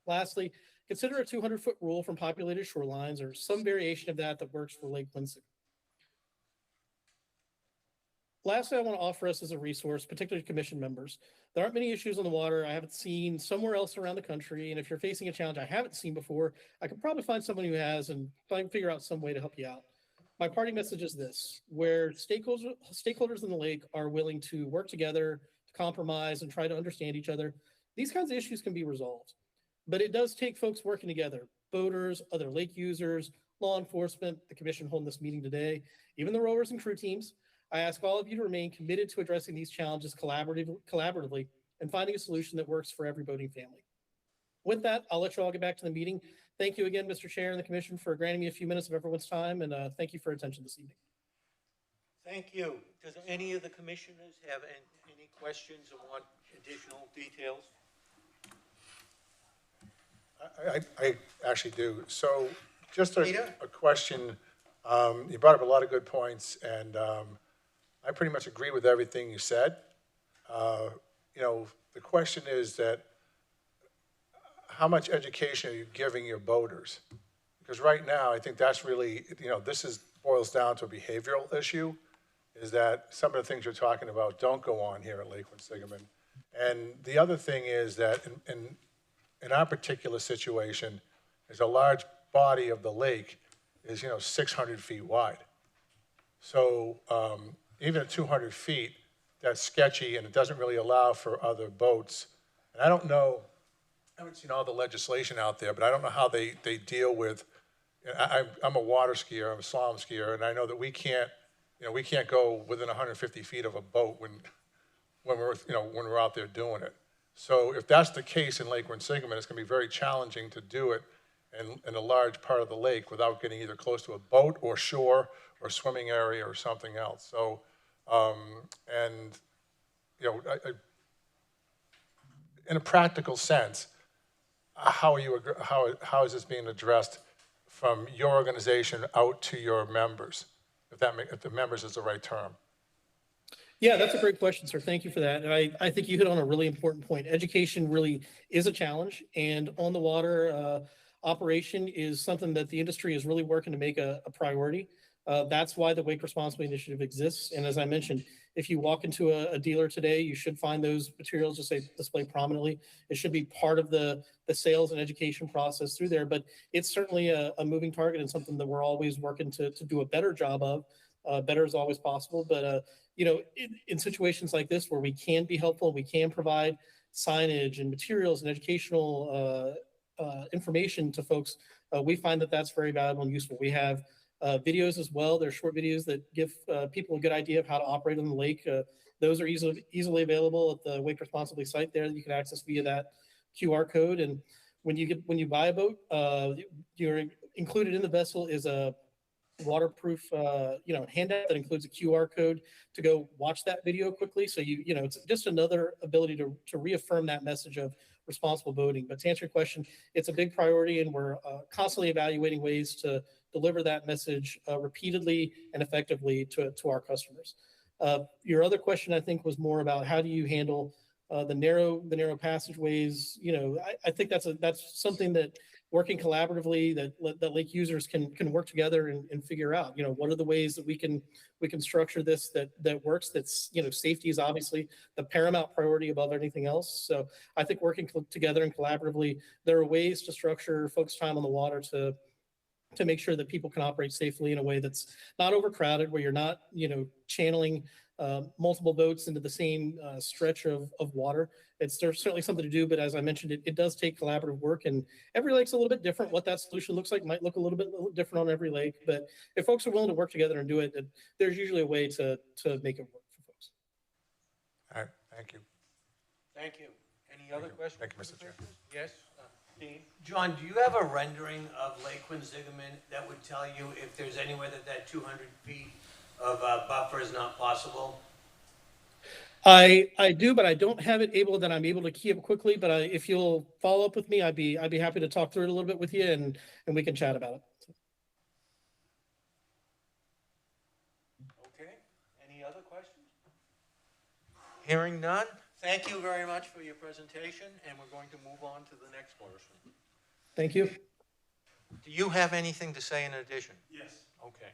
Lastly, consider a 200-foot rule from populated shorelines or some variation of that works for Lake Quinsigamond. Lastly, I want to offer us as a resource, particularly commission members. There aren't many issues on the water I haven't seen somewhere else around the country, and if you're facing a challenge I haven't seen before, I could probably find someone who has and try and figure out some way to help you out. My parting message is this: where stakeholders in the lake are willing to work together, to compromise, and try to understand each other, these kinds of issues can be resolved. But it does take folks working together, boaters, other lake users, law enforcement, the commission holding this meeting today, even the rowers and crew teams. I ask all of you to remain committed to addressing these challenges collaboratively and finding a solution that works for every boating family. With that, I'll let you all get back to the meeting. Thank you again, Mr. Chair and the commission, for granting me a few minutes of everyone's time, and thank you for your attention this evening. Thank you. Does any of the commissioners have any questions or want additional details? I actually do. So just Peter? a question. You brought up a lot of good points, and I pretty much agree with everything you said. You know, the question is that how much education are you giving your boaters? Because right now, I think that's really, you know, boils down to a behavioral issue, is that some of the things you're talking about don't go on here at Lake Quinsigamond. And the other thing is that in our particular situation, is a large body of the lake is, 600 feet wide. So even at 200 feet, that's sketchy, and it doesn't really allow for other boats. And I don't know, I haven't seen all the legislation out there, but I don't know how they deal with, I'm a water skier, I'm a slalom skier, and I know that we can't go within 150 feet of a boat when we're out there doing it. So if that's the case in Lake Quinsigamond, it's gonna be very challenging to do it in a large part of the lake without getting either close to a boat or shore or swimming area or something else. So, in a practical sense, how is this being addressed from your organization out to your members? If the members is the right term. Yeah, that's a great question, sir. Thank you for that. And I think you hit on a really important point. Education really is a challenge, and on the water operation is something that the industry is really working to make a priority. That's why the Wake Responsibly Initiative exists. And as I mentioned, if you walk into a dealer today, you should find those materials displayed prominently. It should be part of the sales and education process through there. But it's certainly a moving target and something that we're always working to do a better job of. Better is always possible. But, in situations like this where we can be helpful, we can provide signage and materials and educational information to folks, we find that that's very valuable and useful. We have videos as well. They're short videos that give people a good idea of how to operate on the lake. Those are easily available at the Wake Responsibly site there that you can access via that QR code. And when you buy a boat, you're included in the vessel is a waterproof handout that includes a QR code to go watch that video quickly. So it's just another ability to reaffirm that message of responsible boating. But to answer your question, it's a big priority, and we're constantly evaluating ways to deliver that message repeatedly and effectively to our customers. Your other question, I think, was more about how do you handle the narrow passageways. I think that's something that working collaboratively that lake users can work together and figure out. What are the ways that we can structure this that works. That's safety is obviously the paramount priority above anything else. So I think working together and collaboratively, there are ways to structure folks' time on the water to make sure that people can operate safely in a way that's not overcrowded, where you're not channeling multiple boats into the same stretch of water. There's certainly something to do, but as I mentioned, it does take collaborative work, and every lake's a little bit different. What that solution looks like might look a little bit different on every lake, but if folks are willing to work together and do it, there's usually a way to make it work for folks. All right, thank you. Thank you. Any other questions? Thank you, Mr. Chair. Yes, Dean? John, do you have a rendering of Lake Quinsigamond that would tell you if there's anywhere that 200 feet of buffer is not possible? I do, but I don't have it that I'm able to key up quickly. But if you'll follow up with me, I'd be happy to talk through it a little bit with you, and we can chat about it. Okay. Any other questions? Hearing none. Thank you very much for your presentation, and we're going to move on to the next person. Thank you. Do you have anything to say in addition? Yes. Okay.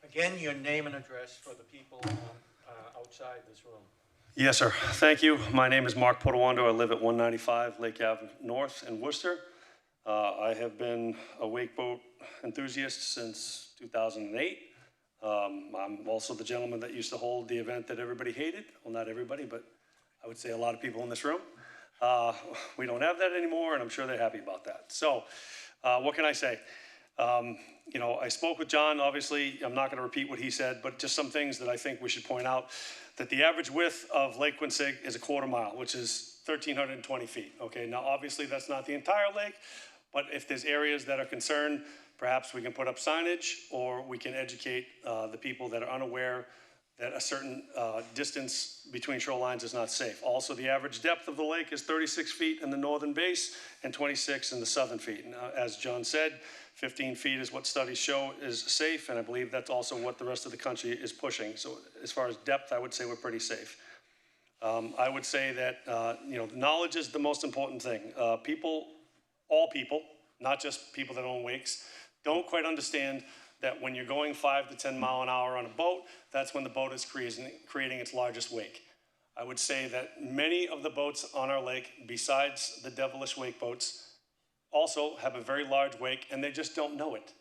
Again, your name and address for the people outside this room. Yes, sir. Thank you. My name is Mark Potawando. I live at 195 Lake Ave North in Worcester. I have been a wakeboat enthusiast since 2008. I'm also the gentleman that used to hold the event that everybody hated. Well, not everybody, but I would say a lot of people in this room. We don't have that anymore, and I'm sure they're happy about that. So what can I say? I spoke with John. Obviously, I'm not going to repeat what he said, but just some things that I think we should point out. That the average width of Lake Quinsig is a quarter mile, which is 1,320 feet. Okay, now obviously that's not the entire lake, but if there's areas that are concerned, Perhaps we can put up signage, or we can educate the people that are unaware that a certain distance between shorelines is not safe. Also, the average depth of the lake is 36 feet in the northern base and 26 in the southern feet. And as John said, 15 feet is what studies show is safe, and I believe that's also what the rest of the country is pushing. So as far as depth, I would say we're pretty safe. I would say that, knowledge is the most important thing. All people, not just people that own wakes, don't quite understand that when you're going 5 to 10 mile an hour on a boat, that's when the boat is creating its largest wake. I would say that many of the boats on our lake, besides the devilish wake boats, also have a very large wake, and they just don't know it.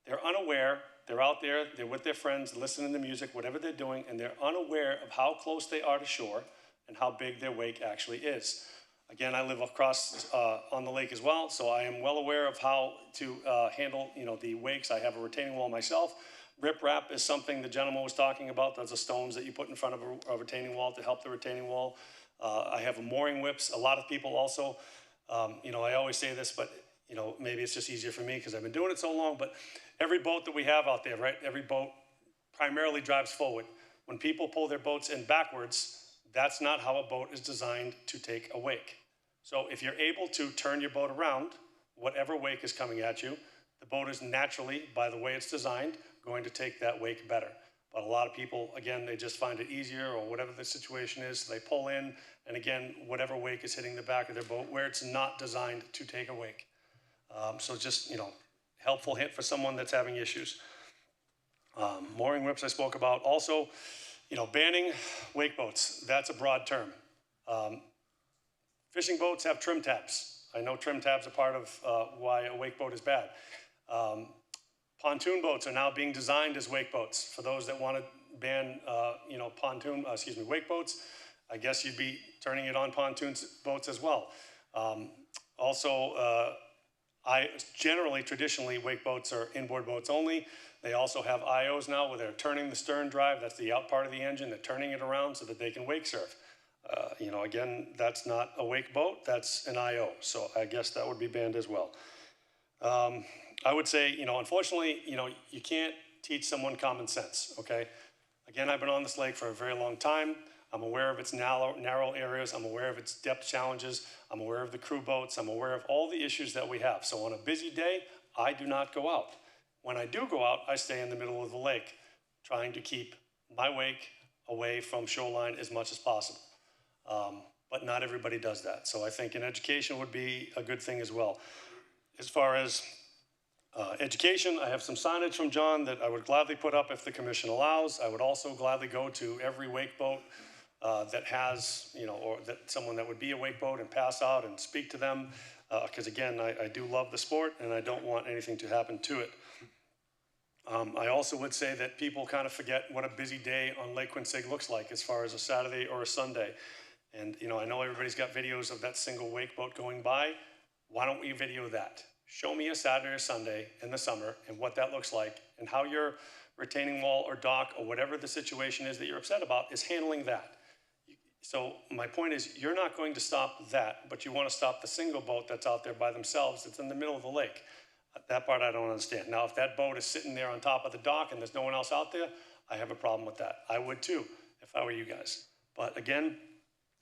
They're unaware. They're out there, they're with their friends, listening to music, whatever they're doing, and they're unaware of how close they are to shore and how big their wake actually is. Again, I live across on the lake as well, so I am well aware of how to handle, the wakes. I have a retaining wall myself. Riprap is something the gentleman was talking about. Those are stones that you put in front of a retaining wall to help the retaining wall. I have mooring whips. A lot of people also, I always say this, but maybe it's just easier for me because I've been doing it so long, but every boat that we have out there, right? Every boat primarily drives forward. When people pull their boats in backwards, that's not how a boat is designed to take a wake. So if you're able to turn your boat around, whatever wake is coming at you, the boat is naturally, by the way it's designed, going to take that wake better. But a lot of people, again, they just find it easier, or whatever the situation is, they pull in, and again, whatever wake is hitting the back of their boat where it's not designed to take a wake. So just, helpful hint for someone that's having issues. Mooring whips I spoke about. Also, banning wake boats, that's a broad term. Fishing boats have trim tabs. I know trim tabs are part of why a wake boat is bad. Pontoon boats are now being designed as wake boats. For those that want to ban, wake boats, I guess you'd be turning it on pontoon boats as well. Traditionally, wake boats are inboard boats only. They also have IOs now where they're turning the stern drive. That's the out part of the engine. They're turning it around so that they can wake surf. Again, that's not a wake boat. That's an IO. So I guess that would be banned as well. I would say, unfortunately, you can't teach someone common sense, okay? Again, I've been on this lake for a very long time. I'm aware of its narrow areas. I'm aware of its depth challenges. I'm aware of the crew boats. I'm aware of all the issues that we have. So on a busy day, I do not go out. When I do go out, I stay in the middle of the lake, trying to keep my wake away from shoreline as much as possible. But not everybody does that. So I think an education would be a good thing as well. As far as education, I have some signage from John that I would gladly put up if the commission allows. I would also gladly go to every wake boat that has, or that someone that would be a wake boat and pass out and speak to them. Because again, I do love the sport and I don't want anything to happen to it. I also would say that people kind of forget what a busy day on Lake Quinsig looks like as far as a Saturday or a Sunday. And, I know everybody's got videos of that single wake boat going by. Why don't we video that? Show me a Saturday or Sunday in the summer and what that looks like and how your retaining wall or dock or whatever the situation is that you're upset about is handling that. So my point is, you're not going to stop that, but you want to stop the single boat that's out there by themselves that's in the middle of the lake. That part I don't understand. Now, if that boat is sitting there on top of the dock and there's no one else out there, I have a problem with that. I would too, if I were you guys. But again,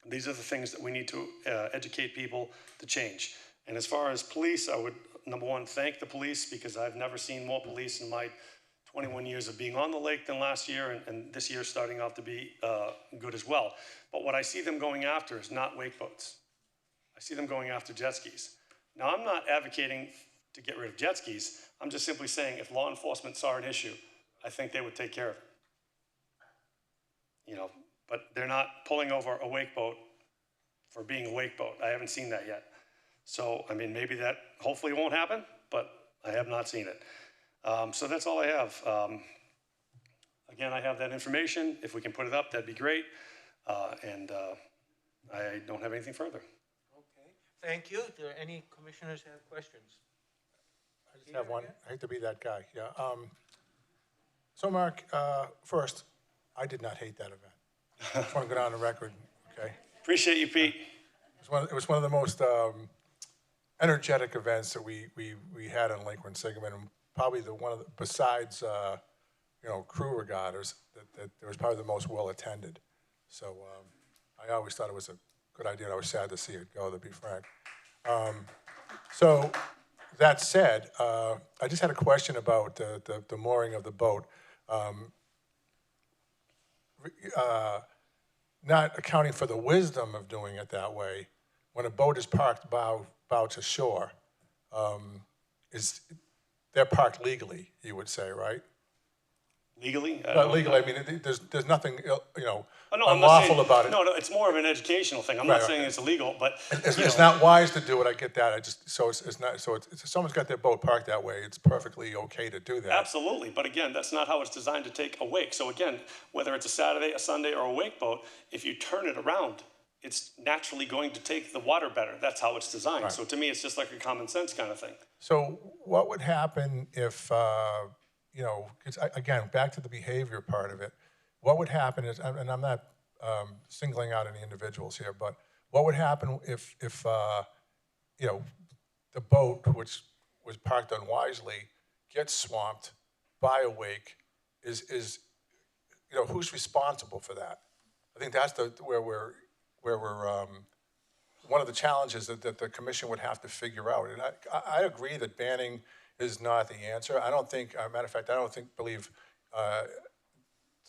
these are the things that we need to educate people to change. And as far as police, I would, number one, thank the police because I've never seen more police in my 21 years of being on the lake than last year, and this year starting out to be good as well. But what I see them going after is not wake boats. I see them going after jet skis. Now, I'm not advocating to get rid of jet skis. I'm just simply saying if law enforcement saw an issue, I think they would take care of it. But they're not pulling over a wake boat for being a wake boat. I haven't seen that yet. So, maybe that hopefully won't happen, but I have not seen it. So that's all I have. Again, I have that information. If we can put it up, that'd be great. I don't have anything further. Okay, thank you. Do any commissioners have questions? I just have one. I hate to be that guy. Yeah. So, Mark, first, I did not hate that event. I just want to go down the record. Okay. Appreciate you, Pete. It was one of the most energetic events that we had on Lake Quinsigamond, and probably besides, crew regattas, that it was probably the most well-attended. So I always thought it was a good idea, and I was sad to see it go, to be frank. So that said, I just had a question about the mooring of the boat. Not accounting for the wisdom of doing it that way, when a boat is parked bow to shore, they're parked legally, you would say, right? Legally? Legally, I mean, there's nothing, Oh, no, I'm not unlawful saying, about it. No, it's more of an educational thing. I'm Right, not saying right. it's illegal, but It's not wise to do it, I get that, if someone's got their boat parked that way, it's perfectly okay to do that. absolutely. But again, that's not how it's designed to take a wake. So again, whether it's a Saturday, a Sunday, or a wake boat, if you turn it around, it's naturally going to take the water better. That's how it's designed. Right. So to me, it's just like a common sense kind of thing. So what would happen if, again, back to the behavior part of it, what would happen is, and I'm not singling out any individuals here, but what would happen if the boat, which was parked unwisely, gets swamped by a wake, is who's responsible for that? I think that's where we're one of the challenges that the commission would have to figure out. And I agree that banning is not the answer. I don't think, matter of fact, I don't believe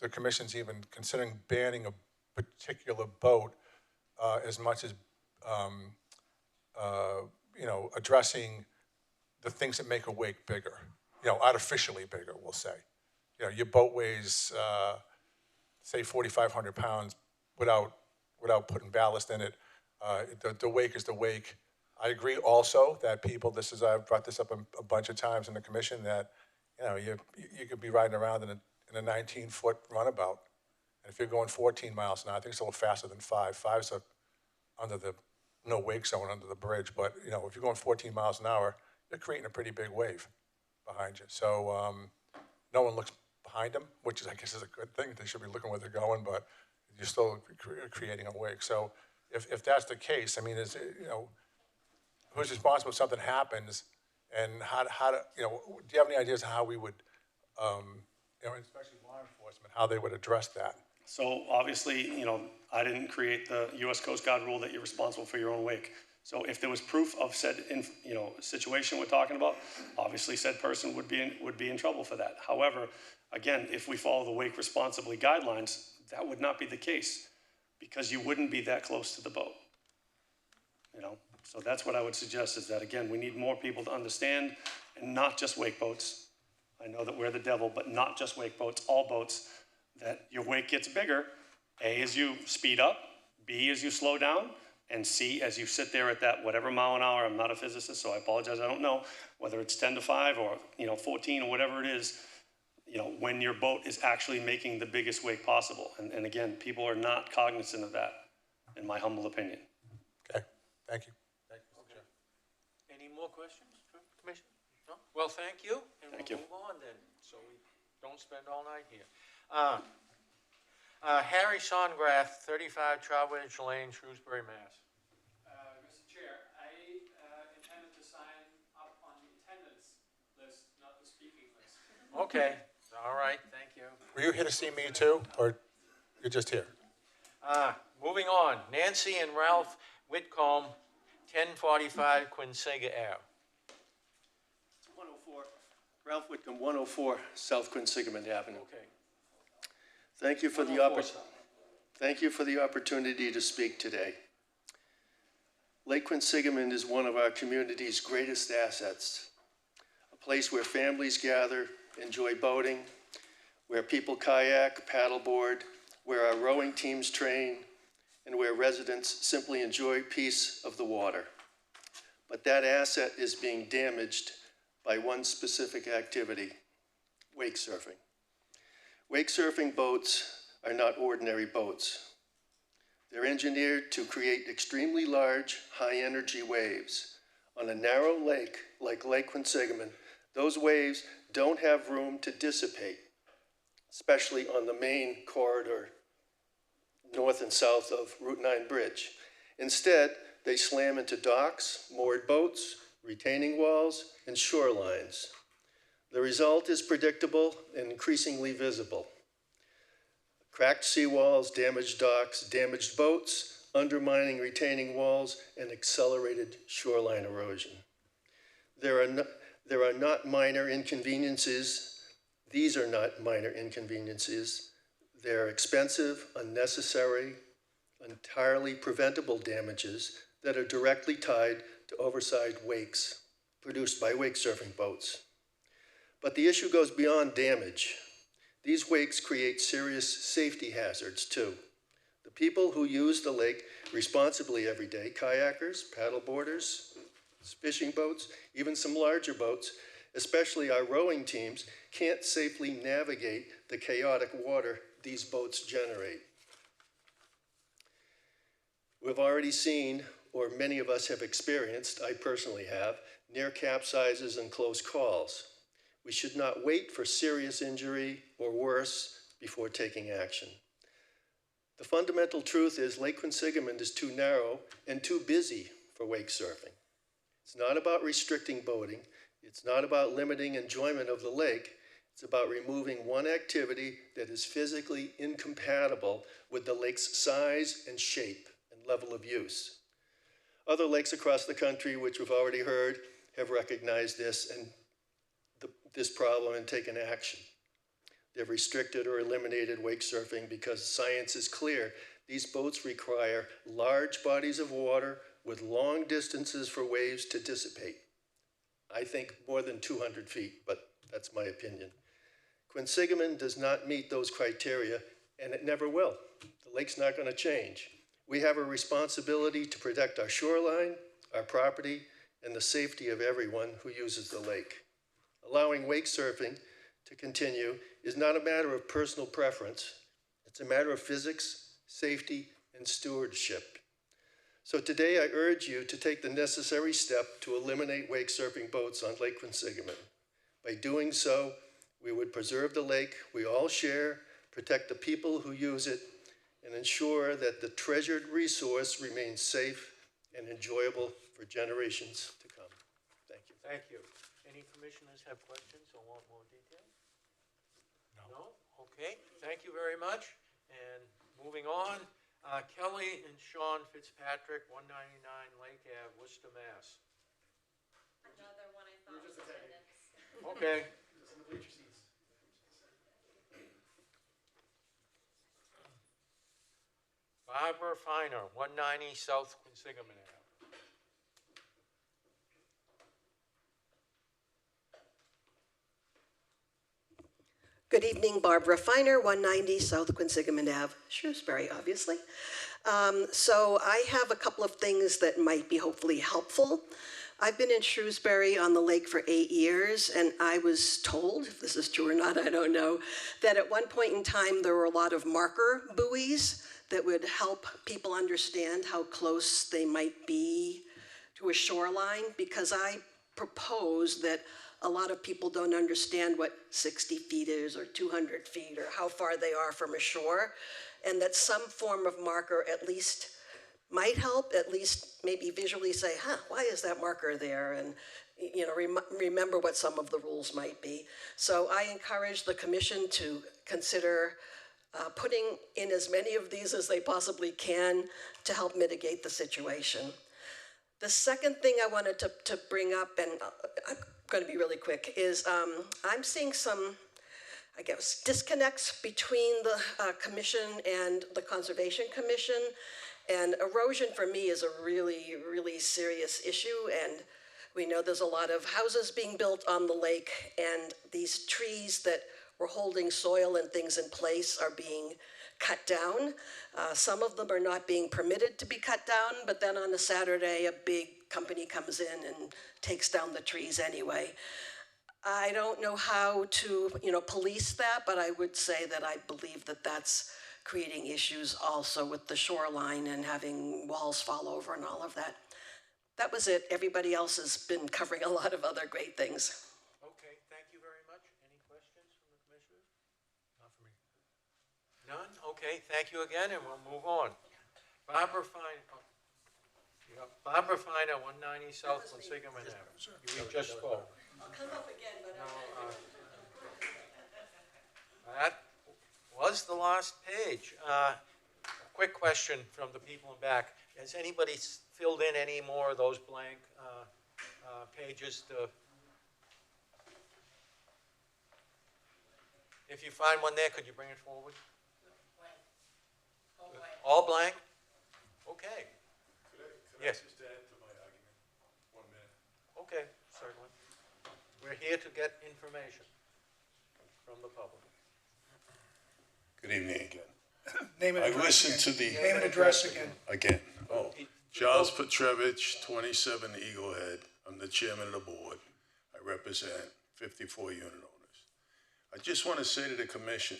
the commission's even considering banning a particular boat as much as addressing the things that make a wake bigger, artificially bigger, we'll say. Your boat weighs, say, 4,500 pounds without putting ballast in it. The wake is the wake. I agree also that I've brought this up a bunch of times in the commission, that you could be riding around in a 19-foot runabout, and if you're going 14 miles an hour, I think it's a little faster than 5. 5's under the no wake zone under the bridge, but if you're going 14 miles an hour, you're creating a pretty big wave behind you. So no one looks behind them, which I guess is a good thing. They should be looking where they're going, but you're still creating a wake. So if that's the case, I mean, who's responsible if something happens, and how do you have any ideas how we would, especially law enforcement, how they would address that? So obviously, I didn't create the U.S. Coast Guard rule that you're responsible for your own wake. So if there was proof of said, situation we're talking about, obviously said person would be in trouble for that. However, again, if we follow the wake responsibly guidelines, that would not be the case, because you wouldn't be that close to the boat. So that's what I would suggest, is that, again, we need more people to understand, and not just wake boats. I know that we're the devil, but not just wake boats, all boats, that your wake gets bigger, A, as you speed up, B, as you slow down, and C, as you sit there at that whatever mile an hour. I'm not a physicist, so I apologize, I don't know whether it's 10 to 5 or 14 or whatever it is, when your boat is actually making the biggest wake possible. And again, people are not cognizant of that, in my humble opinion. Okay, thank you. Any more questions, Commissioner? No? Well, thank you, and Thank we'll you. move on then, so we don't spend all night here. Harry Songrath, 35 Trowbridge Lane, Shrewsbury, Mass. Mr. Chair, I intended to sign up on the attendance list, not the speaking list. Okay, all right, thank you. Were you here to see me too, or you're just here? Moving on, Nancy and Ralph Whitcomb, 1045 Quinsiga Ave. 104, Ralph Whitcomb, 104 South Quinsigamond Avenue. Okay. Thank you for the 104, Thank you for the opportunity to speak today. Lake Quinsigamond is one of our community's greatest assets, a place where families gather, enjoy boating, where people kayak, paddleboard, where our rowing teams train, and where residents simply enjoy peace of the water. But that asset is being damaged by one specific activity: wake surfing. Wake surfing boats are not ordinary boats. They're engineered to create extremely large, high-energy waves. On a narrow lake like Lake Quinsigamond, those waves don't have room to dissipate, especially on the main corridor, north and south of Route 9 Bridge. Instead, they slam into docks, moored boats, retaining walls, and shorelines. The result is predictable and increasingly visible. Cracked seawalls, damaged docks, damaged boats, undermining retaining walls, and accelerated shoreline erosion. There are not minor inconveniences. These are not minor inconveniences. They're expensive, unnecessary, entirely preventable damages that are directly tied to oversized wakes produced by wake surfing boats. But the issue goes beyond damage. These wakes create serious safety hazards too. The people who use the lake responsibly every day, kayakers, paddleboarders, fishing boats, even some larger boats, especially our rowing teams, can't safely navigate the chaotic water these boats generate. We've already seen, or many of us have experienced, I personally have, near capsizes and close calls. We should not wait for serious injury or worse before taking action. The fundamental truth is Lake Quinsigamond is too narrow and too busy for wake surfing. It's not about restricting boating. It's not about limiting enjoyment of the lake. It's about removing one activity that is physically incompatible with the lake's size and shape and level of use. Other lakes across the country, which we've already heard, have recognized this and this problem and taken action. They've restricted or eliminated wake surfing because science is clear. These boats require large bodies of water with long distances for waves to dissipate. I think more than 200 feet, but that's my opinion. Quinsigamond does not meet those criteria, and it never will. The lake's not going to change. We have a responsibility to protect our shoreline, our property, and the safety of everyone who uses the lake. Allowing wake surfing to continue is not a matter of personal preference. It's a matter of physics, safety, and stewardship. So today I urge you to take the necessary step to eliminate wake surfing boats on Lake Quinsigamond. By doing so, we would preserve the lake we all share, protect the people who use it, and ensure that the treasured resource remains safe and enjoyable for generations to come. Thank you. Thank you. Any commissioners have questions or want more detail? No? Okay, thank you very much. And moving on, Kelly and Sean Fitzpatrick, 199 Lake Ave, Worcester, Mass. Another one I thought was attendance. Okay. Barbara Finer, 190 South Quinsigamond Ave. Good evening, Barbara Finer, 190 South Quinsigamond Ave, Shrewsbury, obviously. So I have a couple of things that might be hopefully helpful. I've been in Shrewsbury on the lake for 8 years, and I was told, if this is true or not, I don't know, that at one point in time there were a lot of marker buoys that would help people understand how close they might be to a shoreline, because I propose that a lot of people don't understand what 60 feet is or 200 feet or how far they are from a shore, and that some form of marker at least might help, at least maybe visually say, why is that marker there? And remember what some of the rules might be. So I encourage the commission to consider putting in as many of these as they possibly can to help mitigate the situation. The second thing I wanted to bring up, and I'm going to be really quick, is I'm seeing some, I guess, disconnects between the commission and the Conservation Commission. And erosion for me is a really, really serious issue. And we know there's a lot of houses being built on the lake, and these trees that were holding soil and things in place are being cut down. Some of them are not being permitted to be cut down, but then on a Saturday, a big company comes in and takes down the trees anyway. I don't know how to, police that, but I would say that I believe that that's creating issues also with the shoreline and having walls fall over and all of that. That was it. Everybody else has been covering a lot of other great things. Okay, thank you very much. Any questions from the commissioners? Not for me. None? Okay, thank you again, and we'll move on. Barbara Finer, 190 South Quinsigamond Ave. You just spoke. I'll come up again, but That was the last page. Quick question from the people in back. Has anybody filled in any more of those blank pages to? If you find one there, could you bring it forward? All blank? Okay. Could Yes. I just add to my argument? 1 minute. Okay, certainly. We're here to get information from the public. Good evening again. Name and I address listened to again. the. Name and address again. Again, Charles Petrevich, 27 Eagle Head. I'm the chairman of the board. I represent 54 unit owners. I just want to say to the commission,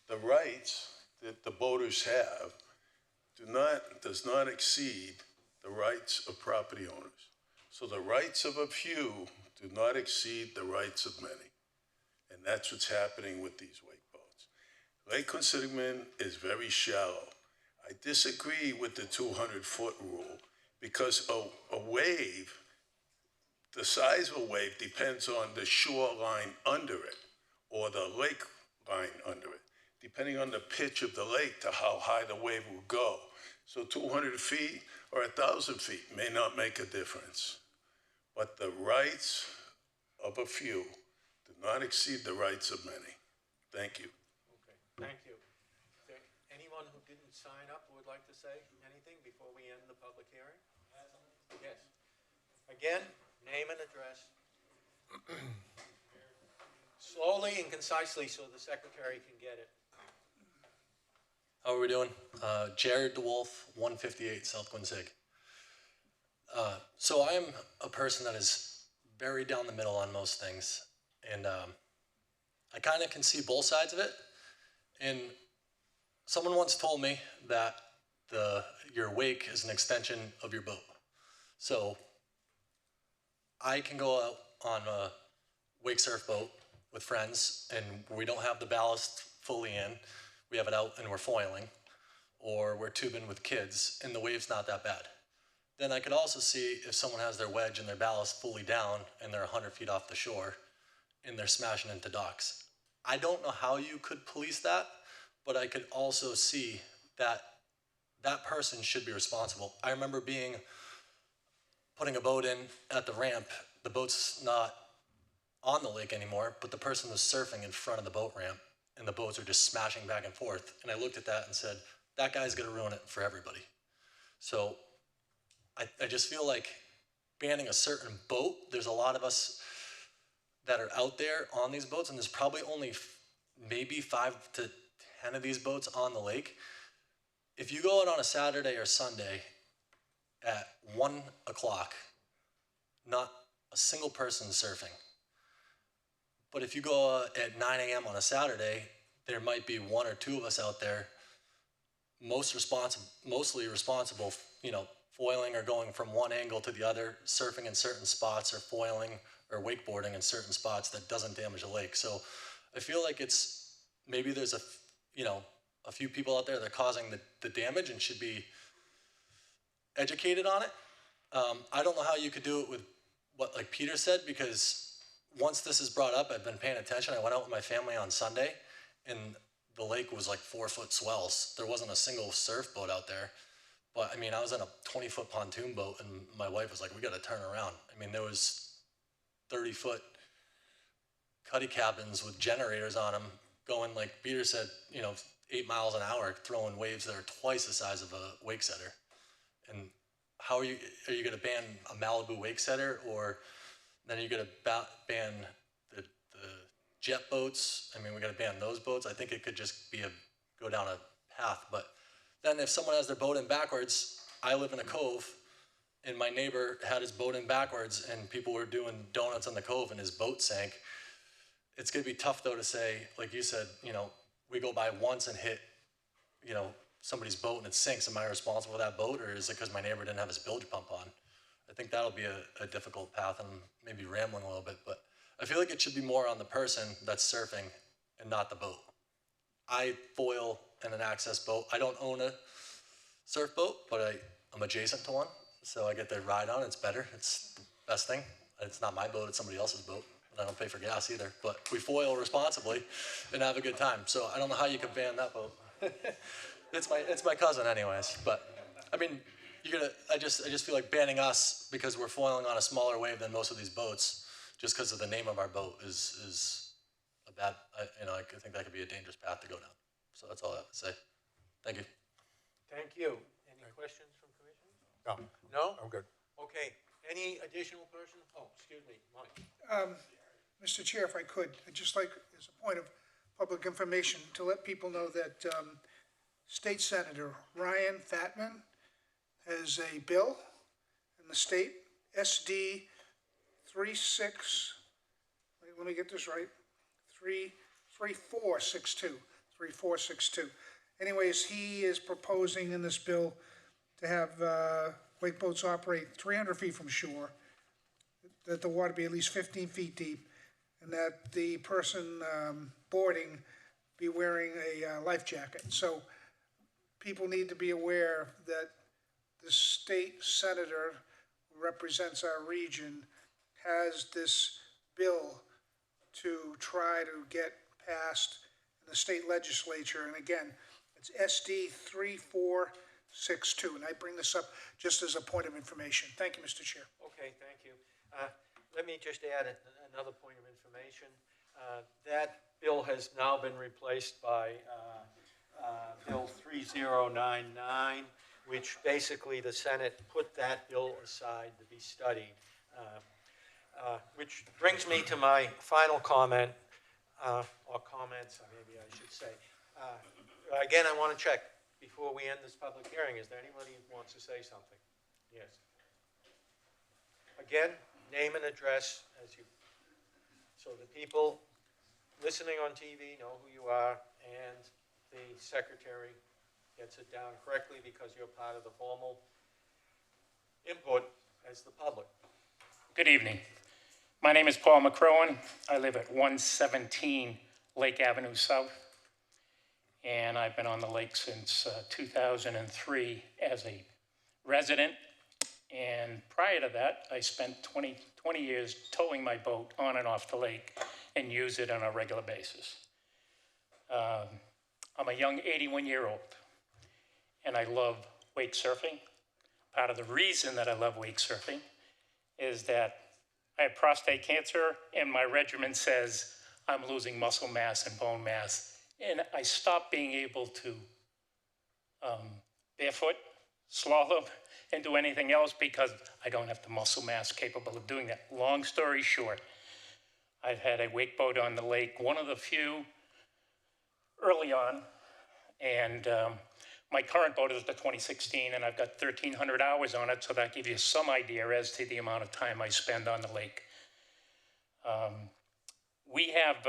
the rights that the boaters have does not exceed the rights of property owners. So the rights of a few do not exceed the rights of many. And that's what's happening with these wake boats. Lake Quinsigamond is very shallow. I disagree with the 200-foot rule because a wave, the size of a wave depends on the shoreline under it or the lake line under it, depending on the pitch of the lake to how high the wave will go. So 200 feet or 1,000 feet may not make a difference. But the rights of a few do not exceed the rights of many. Thank you. Okay, thank you. Is there anyone who didn't sign up who would like to say anything before we end the public hearing? Yes. Again, name and address. Slowly and concisely so the secretary can get it. How are we doing? Jared DeWolf, 158 South Quincy. So I am a person that is very down the middle on most things. And I kind of can see both sides of it. And someone once told me that your wake is an extension of your boat. So I can go out on a wake surf boat with friends and we don't have the ballast fully in. We have it out and we're foiling, or we're tubing with kids and the wave's not that bad. Then I could also see if someone has their wedge and their ballast fully down and they're 100 feet off the shore and they're smashing into docks. I don't know how you could police that, but I could also see that that person should be responsible. I remember putting a boat in at the ramp. The boat's not on the lake anymore, but the person was surfing in front of the boat ramp and the boats are just smashing back and forth. And I looked at that and said, that guy's gonna ruin it for everybody. So I just feel like banning a certain boat, there's a lot of us that are out there on these boats, and there's probably only maybe 5 to 10 of these boats on the lake. If you go out on a Saturday or Sunday at 1 o'clock, not a single person surfing. But if you go at 9 a.m. on a Saturday, there might be 1 or 2 of us out there, mostly responsible, foiling or going from one angle to the other, surfing in certain spots or foiling or wakeboarding in certain spots that doesn't damage the lake. So I feel like maybe there's a few people out there that are causing the damage and should be educated on it. I don't know how you could do it with what like Peter said, because once this is brought up, I've been paying attention. I went out with my family on Sunday and the lake was like 4-foot swells. There wasn't a single surf boat out there. But I mean, I was in a 20-foot pontoon boat and my wife was like, we got to turn around. I mean, there was 30-foot cuddy cabins with generators on them going, like Peter said, 8 miles an hour, throwing waves that are twice the size of a wake setter. And how are you going to ban a Malibu wake setter, or then are you going to ban the jet boats? I mean, we got to ban those boats. I think it could just be go down a path. But then if someone has their boat in backwards, I live in a cove, and my neighbor had his boat in backwards, and people were doing donuts on the cove, and his boat sank. It's going to be tough, though, to say, like you said, we go by once and hit, somebody's boat and it sinks. Am I responsible for that boat, or is it because my neighbor didn't have his bilge pump on? I think that'll be a difficult path, and maybe rambling a little bit, but I feel like it should be more on the person that's surfing and not the boat. I foil in an access boat. I don't own a surf boat, but I'm adjacent to one, so I get to ride on it. It's better. It's the best thing. It's not my boat, it's somebody else's boat. I don't pay for gas either, but we foil responsibly and have a good time. So I don't know how you could ban that boat. It's my cousin anyways, but I mean, I just feel like banning us because we're foiling on a smaller wave than most of these boats, just because of the name of our boat is a bad, I think that could be a dangerous path to go down. So that's all I have to say. Thank you. Thank you. Any questions from commissioners? No, No? I'm good. Okay, any additional person? Oh, excuse me, Mike. Mr. Chair, if I could, I'd just like, as a point of public information, to let people know that State Senator Ryan Fatman has a bill in the state, SD 36, let me get this right, 3462. Anyways, he is proposing in this bill to have wake boats operate 300 feet from shore, that the water be at least 15 feet deep, and that the person boarding be wearing a life jacket. So people need to be aware that the state senator who represents our region has this bill to try to get passed in the state legislature. And again, it's SD 3462. And I bring this up just as a point of information. Thank you, Mr. Chair. Okay, thank you. Let me just add another point of information. That bill has now been replaced by Bill 3099, which basically the Senate put that bill aside to be studied. Which brings me to my final comment, or comments, maybe I should say. Again, I want to check before we end this public hearing. Is there anybody who wants to say something? Yes. Again, name and address so the people listening on TV know who you are, and the secretary gets it down correctly because you're part of the formal input as the public. Good evening. My name is Paul McCrowan. I live at 117 Lake Avenue South, and I've been on the lake since 2003 as a resident. And prior to that, I spent 20 years towing my boat on and off the lake and use it on a regular basis. I'm a young 81-year-old, and I love wake surfing. Part of the reason that I love wake surfing is that I have prostate cancer, and my regimen says I'm losing muscle mass and bone mass, and I stopped being able to barefoot, slalom, and do anything else because I don't have the muscle mass capable of doing that. Long story short, I've had a wake boat on the lake, one of the few early on, and my current boat is the 2016, and I've got 1,300 hours on it, so that gives you some idea as to the amount of time I spend on the lake. We have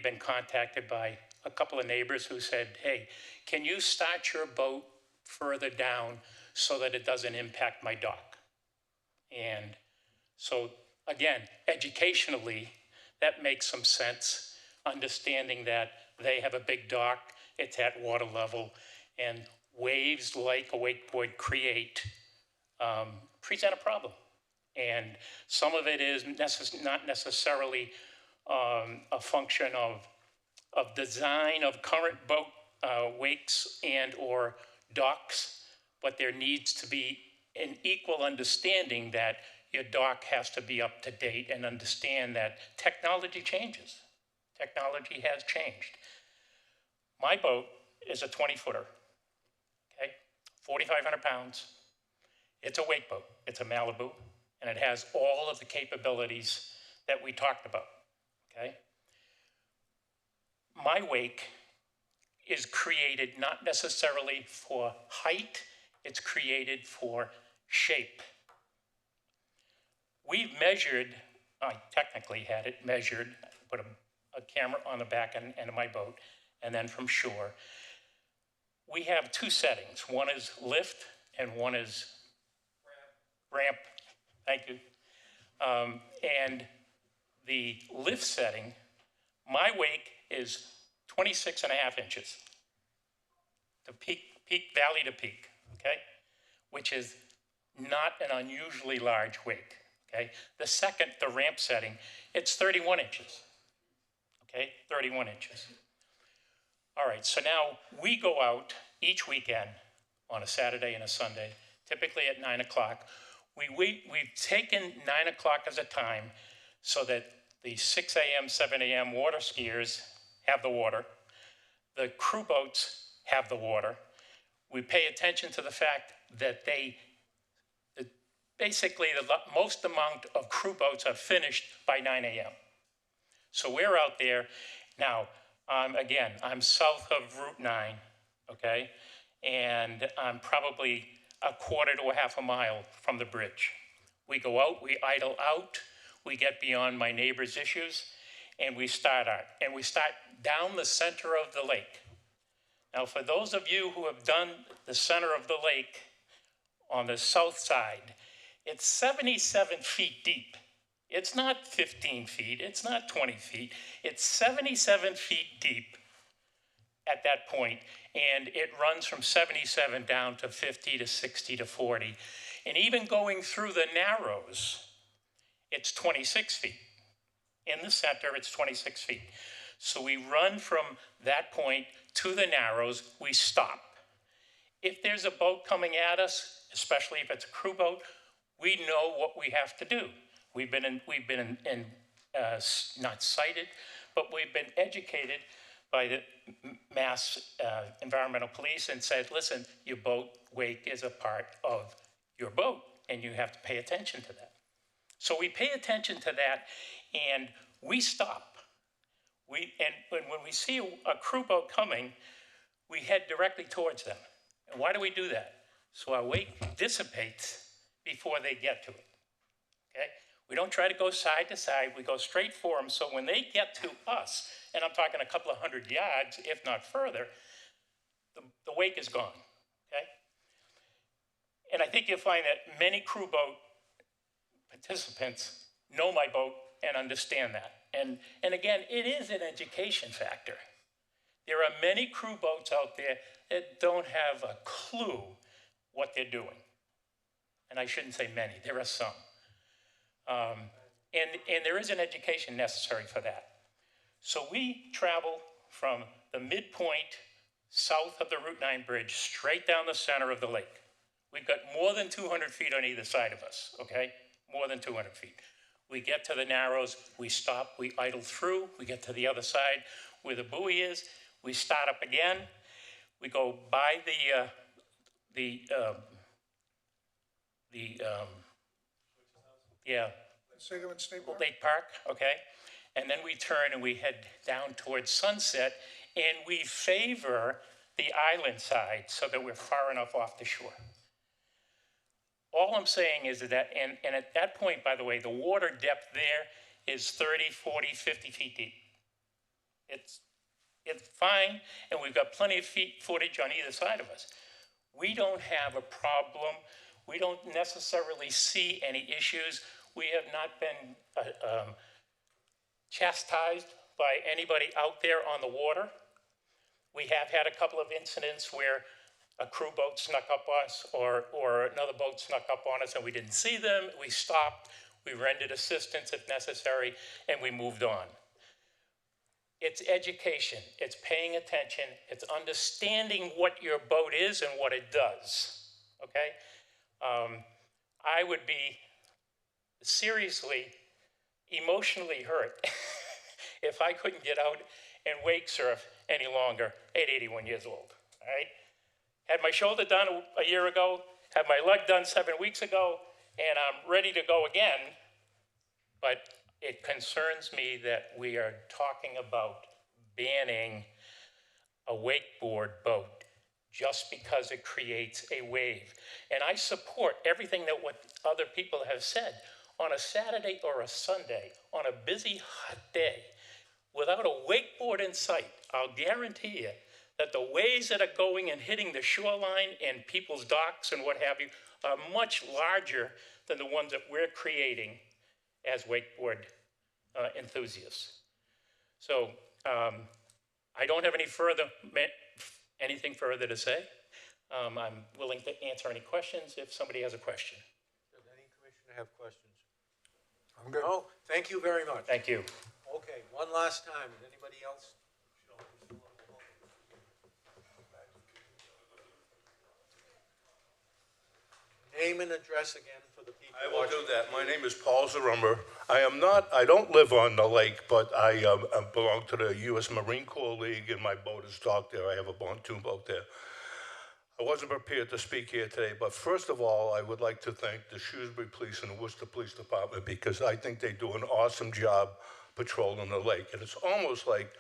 been contacted by a couple of neighbors who said, hey, can you start your boat further down so that it doesn't impact my dock? And so, again, educationally, that makes some sense, understanding that they have a big dock, it's at water level, and waves like a wakeboard create present a problem. And some of it is not necessarily a function of design of current boat wakes and or docks, but there needs to be an equal understanding that your dock has to be up to date and understand that technology changes. Technology has changed. My boat is a 20-footer, okay? 4,500 pounds. It's a wake boat. It's a Malibu, and it has all of the capabilities that we talked about, okay? My wake is created not necessarily for height, it's created for shape. We've measured, I technically had it measured, put a camera on the back end of my boat, and then from shore. We have two settings. One is lift and one is ramp. Thank you. And the lift setting, my wake is 26.5 inches, to peak, valley to peak, okay? Which is not an unusually large wake, okay? The second, the ramp setting, it's 31 inches, okay? 31 inches. All right, so now we go out each weekend on a Saturday and a Sunday, typically at 9 o'clock. We've taken 9 o'clock as a time so that the 6 a.m., 7 a.m. water skiers have the water. The crew boats have the water. We pay attention to the fact that basically the most amount of crew boats are finished by 9 a.m. So we're out there. Now, again, I'm south of Route 9, okay? And I'm probably a quarter to a half a mile from the bridge. We go out, we idle out, we get beyond my neighbor's issues, and we start out. And we start down the center of the lake. Now, for those of you who have done the center of the lake on the south side, it's 77 feet deep. It's not 15 feet, it's not 20 feet, it's 77 feet deep at that point, and it runs from 77 down to 50 to 60 to 40. And even going through the narrows, it's 26 feet. In the center, it's 26 feet. So we run from that point to the narrows, we stop. If there's a boat coming at us, especially if it's a crew boat, we know what we have to do. We've been not cited, but we've been educated by the Mass Environmental Police and said, listen, your boat wake is a part of your boat, and you have to pay attention to that. So we pay attention to that, and we stop. And when we see a crew boat coming, we head directly towards them. And why do we do that? So our wake dissipates before they get to it, okay? We don't try to go side to side, we go straight for them, so when they get to us, and I'm talking a couple of 100 yards, if not further, the wake is gone, okay? And I think you'll find that many crew boat participants know my boat and understand that. And again, it is an education factor. There are many crew boats out there that don't have a clue what they're doing. And I shouldn't say many, there are some. And there is an education necessary for that. So we travel from the midpoint south of the Route 9 bridge straight down the center of the lake. We've got more than 200 feet on either side of us, okay? More than 200 feet. We get to the narrows, we stop, we idle through, we get to the other side where the buoy is, we start up again, we go by Quinsigamond State Park? Lake Park, okay? And then we turn and we head down towards sunset, and we favor the island side so that we're far enough off the shore. All I'm saying is that, and at that point, by the way, the water depth there is 30, 40, 50 feet deep. It's fine, and we've got plenty of footage on either side of us. We don't have a problem. We don't necessarily see any issues. We have not been chastised by anybody out there on the water. We have had a couple of incidents where a crew boat snuck up on us or another boat snuck up on us and we didn't see them. We stopped, we rendered assistance if necessary, and we moved on. It's education, it's paying attention, it's understanding what your boat is and what it does, okay? I would be seriously, emotionally hurt if I couldn't get out and wake surf any longer at 81 years old, all right? Had my shoulder done a year ago, had my leg done 7 weeks ago, and I'm ready to go again, but it concerns me that we are talking about banning a wakeboard boat just because it creates a wave. And I support everything that what other people have said. On a Saturday or a Sunday, on a busy, hot day, without a wakeboard in sight, I'll guarantee you that the waves that are going and hitting the shoreline and people's docks and what have you are much larger than the ones that we're creating as wakeboard enthusiasts. So I don't have anything further to say. I'm willing to answer any questions if somebody has a question. Does any commissioner have questions? I'm good. No, thank you very much. Thank you. Okay, one last time, is anybody else? Name and address again for the people I will watching. do that. My name is Paul Zarumba. I don't live on the lake, but I belong to the U.S. Marine Corps League, and my boat is docked there. I have a pontoon boat there. I wasn't prepared to speak here today, but first of all, I would like to thank the Shrewsbury Police and the Worcester Police Department because I think they do an awesome job patrolling the lake. And it's almost like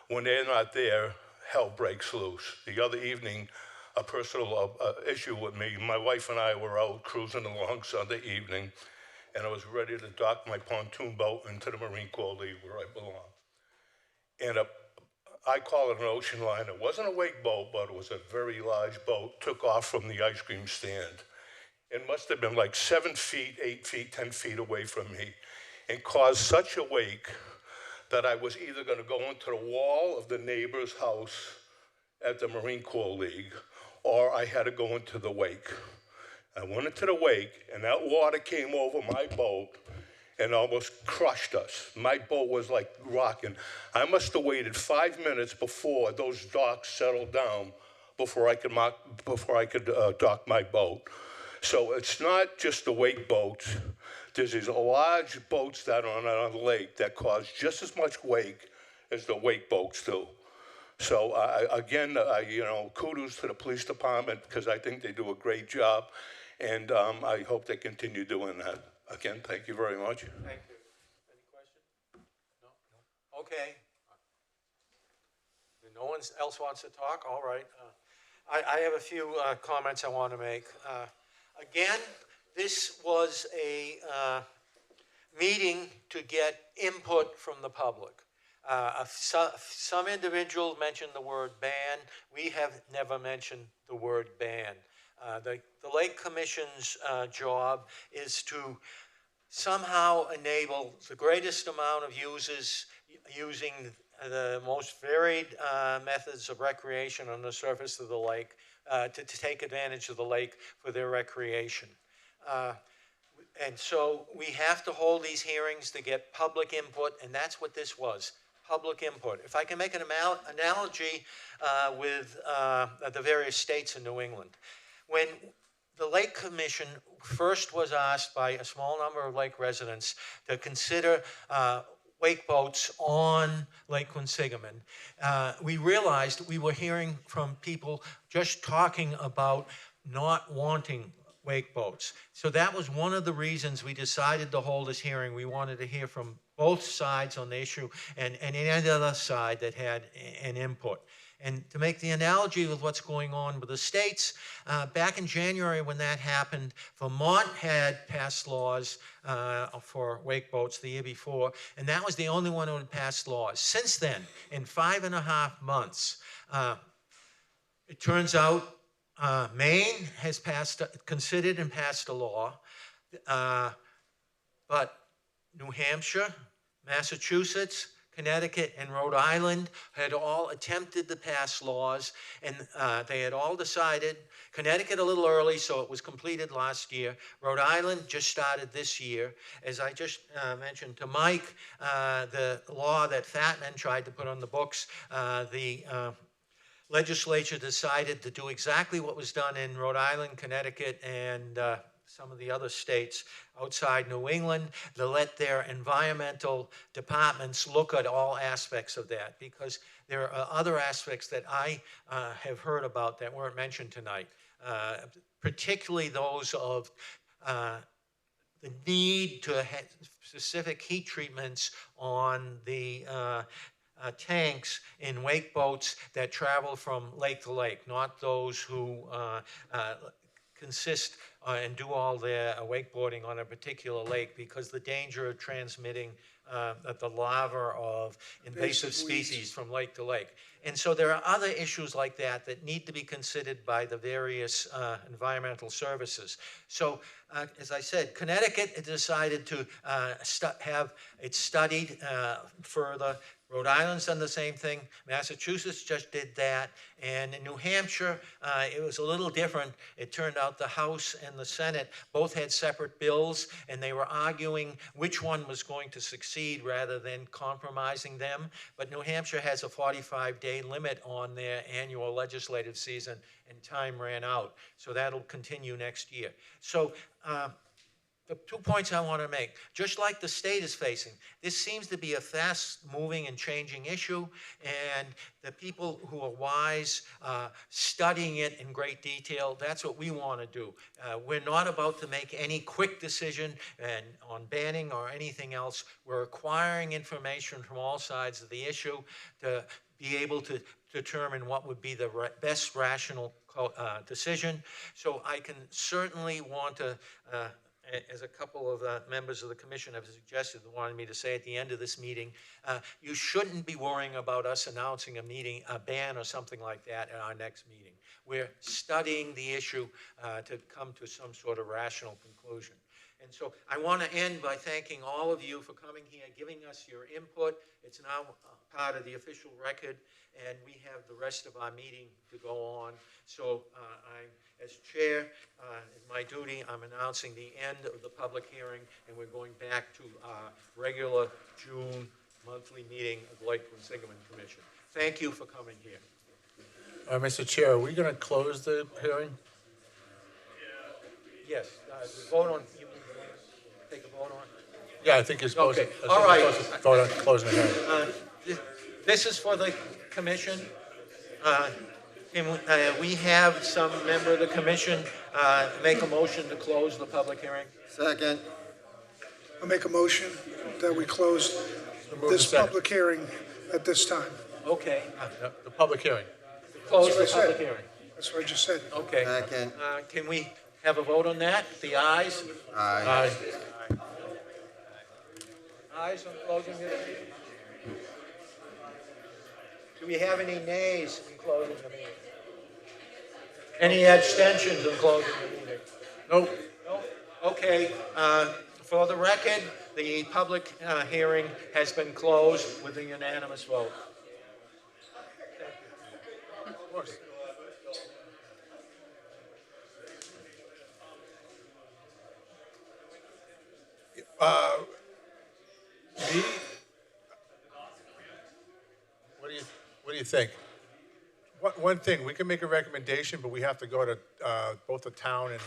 when they're not there, hell breaks loose. The other evening, a personal issue with me, my wife and I were out cruising along Sunday evening, and I was ready to dock my pontoon boat into the Marine Corps League where I belong. And I call it an ocean liner. It wasn't a wake boat, but it was a very large boat, took off from the ice cream stand. It must have been like 7 feet, 8 feet, 10 feet away from me, and caused such a wake that I was either going to go into the wall of the neighbor's house at the Marine Corps League, or I had to go into the wake. I went into the wake, and that water came over my boat and almost crushed us. My boat was like rocking. I must have waited 5 minutes before those docks settled down before I could dock my boat. So it's not just the wake boats. There's these large boats that are on the lake that cause just as much wake as the wake boats do. So again, kudos to the police department because I think they do a great job, and I hope they continue doing that. Again, thank you very much. Thank you. Any questions? No? Okay. No one else wants to talk? All right. I have a few comments I want to make. Again, this was a meeting to get input from the public. Some individuals mentioned the word ban. We have never mentioned the word ban. The Lake Commission's job is to somehow enable the greatest amount of users using the most varied methods of recreation on the surface of the lake to take advantage of the lake for their recreation. And so we have to hold these hearings to get public input, and that's what this was, public input. If I can make an analogy with the various states in New England. When the Lake Commission first was asked by a small number of lake residents to consider wake boats on Lake Quinsigamond, we realized we were hearing from people just talking about not wanting wake boats. So that was one of the reasons we decided to hold this hearing. We wanted to hear from both sides on the issue and any other side that had an input. And to make the analogy with what's going on with the states, back in January when that happened, Vermont had passed laws for wake boats the year before, and that was the only one who had passed laws. Since then, in 5.5 months, it turns out Maine has considered and passed a law, but New Hampshire, Massachusetts, Connecticut, and Rhode Island had all attempted to pass laws, and they had all decided, Connecticut a little early, so it was completed last year. Rhode Island just started this year. As I just mentioned to Mike, the law that Fatman tried to put on the books, the legislature decided to do exactly what was done in Rhode Island, Connecticut, and some of the other states outside New England, to let their environmental departments look at all aspects of that, because there are other aspects that I have heard about that weren't mentioned tonight, particularly those of the need to have specific heat treatments on the tanks in wake boats that travel from lake to lake, not those who consist and do all their wakeboarding on a particular lake, because the danger of transmitting the larvae of invasive species from lake to lake. And so there are other issues like that that need to be considered by the various environmental services. So as I said, Connecticut decided to have it studied further Rhode Island's done the same thing. Massachusetts just did that. And in New Hampshire, it was a little different. It turned out the House and the Senate both had separate bills, and they were arguing which one was going to succeed rather than compromising them. But New Hampshire has a 45-day limit on their annual legislative season, and time ran out. So that'll continue next year. So the 2 points I want to make, just like the state is facing, this seems to be a fast-moving and changing issue, and the people who are wise, studying it in great detail, that's what we want to do. We're not about to make any quick decision on banning or anything else. We're acquiring information from all sides of the issue to be able to determine what would be the best rational decision. So I can certainly want to, as a couple of members of the commission have suggested, wanted me to say at the end of this meeting, you shouldn't be worrying about us announcing a ban or something like that at our next meeting. We're studying the issue to come to some sort of rational conclusion. And so I want to end by thanking all of you for coming here, giving us your input. It's now part of the official record, and we have the rest of our meeting to go on. So as chair, in my duty, I'm announcing the end of the public hearing, and we're going back to our regular June monthly meeting of the Lake Quinsigamond Commission. Thank you for coming here. Mr. Chair, are we going to close the hearing? Yes, vote on, you take a vote on? Yeah, I think you're supposed Okay. to. All right. Vote on closing the hearing. This is for the commission. We have some member of the commission make a motion to close the public hearing. Second. I'll make a motion that we close this public hearing at this time. Okay. The public hearing. Close the That's what I public said. hearing. That's what I just said. Okay. Second. Can we have a vote on that? The ayes? Aye. Ayes on closing the meeting? Do we have any nays in closing the meeting? Any abstentions in closing the meeting? Nope. No? Okay. For the record, the public hearing has been closed with a unanimous vote. Of course. Me? What do you think? One thing, we can make a recommendation, but we have to go to both the town and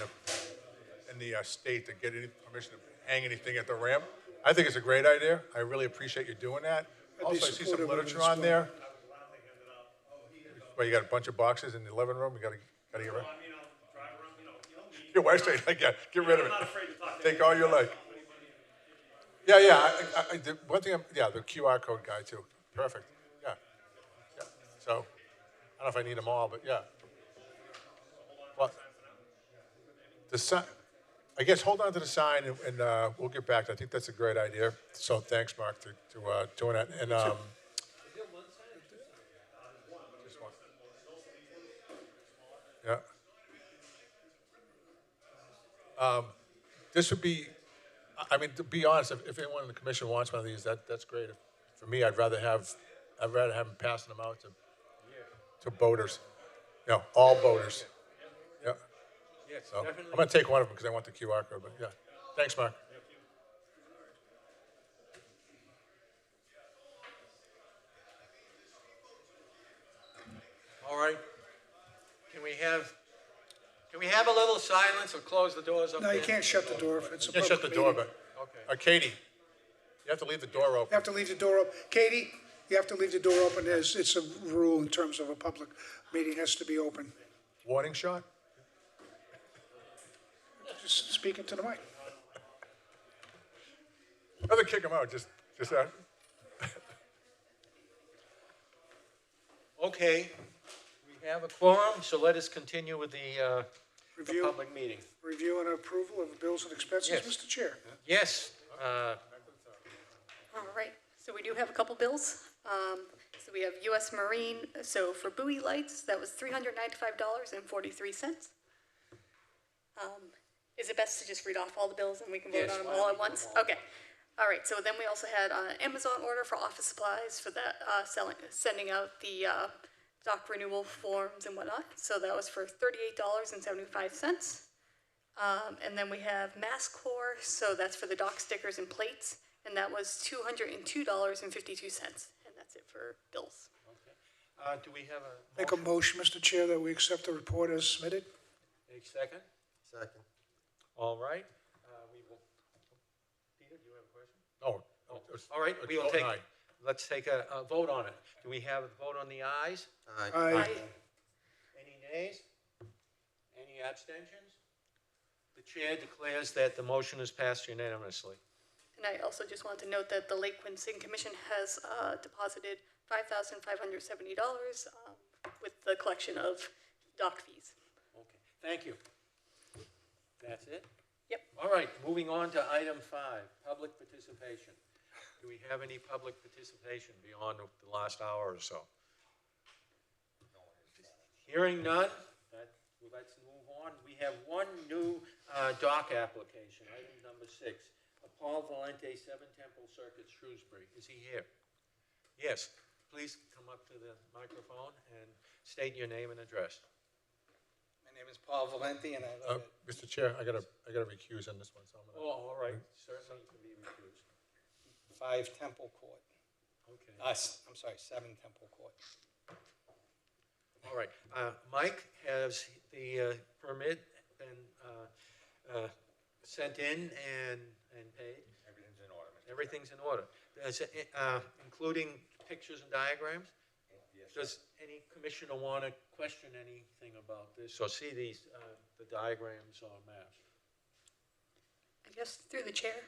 the state to get any permission to hang anything at the ramp. I think it's a great idea. I really appreciate you doing that. Also, I see some literature on there. Well, you got a bunch of boxes in the living room. You got to get rid. Your wife's saying, get rid of it. Take all you like. Yeah. The one thing, the QR code guy too. Perfect. Yeah. So, I don't know if I need them all, but yeah. Well, the sign. I guess hold on to the sign, and we'll get back to it. I think that's a great idea. So thanks, Mark, to doing that. And just one. Yeah. This would be. I mean, to be honest, if anyone in the commission wants one of these, that's great. For me, I'd rather have them passing them out to boaters. All boaters. Yeah. Yes, So definitely. I'm going to take one of them because I want the QR code. But yeah, thanks, Mark. All right. Can we have a little silence or close the doors up No, there? you can't shut the door if it's a You public can't shut the door, meeting. but Katie, you have to leave the door You open. have to leave the door open. Katie, you have to leave the door open. It's a rule in terms of a public meeting has to be open. Warning shot. Just speaking to the mic. Rather kick him out. Just that. Okay. We have a quorum, so let us continue with the Review. public meeting. Review and approval of bills and expenses, Yes. Mr. Chair. Yes. All right, so we do have a couple bills. So we have US Marine, so for buoy lights, that was $395.43. Is it best to just read off all the bills and we can vote Yes. on them all at once? Okay. All right, so then we also had an Amazon order for office supplies for that, sending out the doc renewal forms and whatnot. So that was for $38.75. And then we have MassCore, so that's for the dock stickers and plates, and that was $202.52. And that's it for bills. Do we have a Make a motion, Mr. Chair, that we accept the report as submitted. A second? Second. All right. We will. Peter, do you have a question? No. All right, we will vote take, aye. let's take a vote on it. Do we have a vote on the ayes? Aye. Any nays? Any abstentions? The chair declares that the motion is passed unanimously. And I also just wanted to note that the Lake Quinsigamond Commission has deposited $5,570 with the collection of dock fees. Okay, thank you. That's it? Yep. All right, moving on to item 5, public participation. Do we have any public participation beyond the last hour or so? Hearing none, let's move on. We have one new dock application, item number 6. Paul Valente, 7 Temple Circuit, Shrewsbury. Is he here? Yes. Please come up to the microphone and state your name and address. My name is Paul Valenti, and I live at Mr. Chair, I gotta recuse on this one, so I'm gonna. Oh, all right. Certainly you can be recused. 5 Temple Court. Okay. I'm sorry, 7 Temple Court. All right. Mike, has the permit been sent in and paid? Everything's in order, Mr. Everything's in order. Does it, including pictures and diagrams? Yes, Does any commissioner want to question anything about this or see these, the diagrams or maps? I guess through the chair.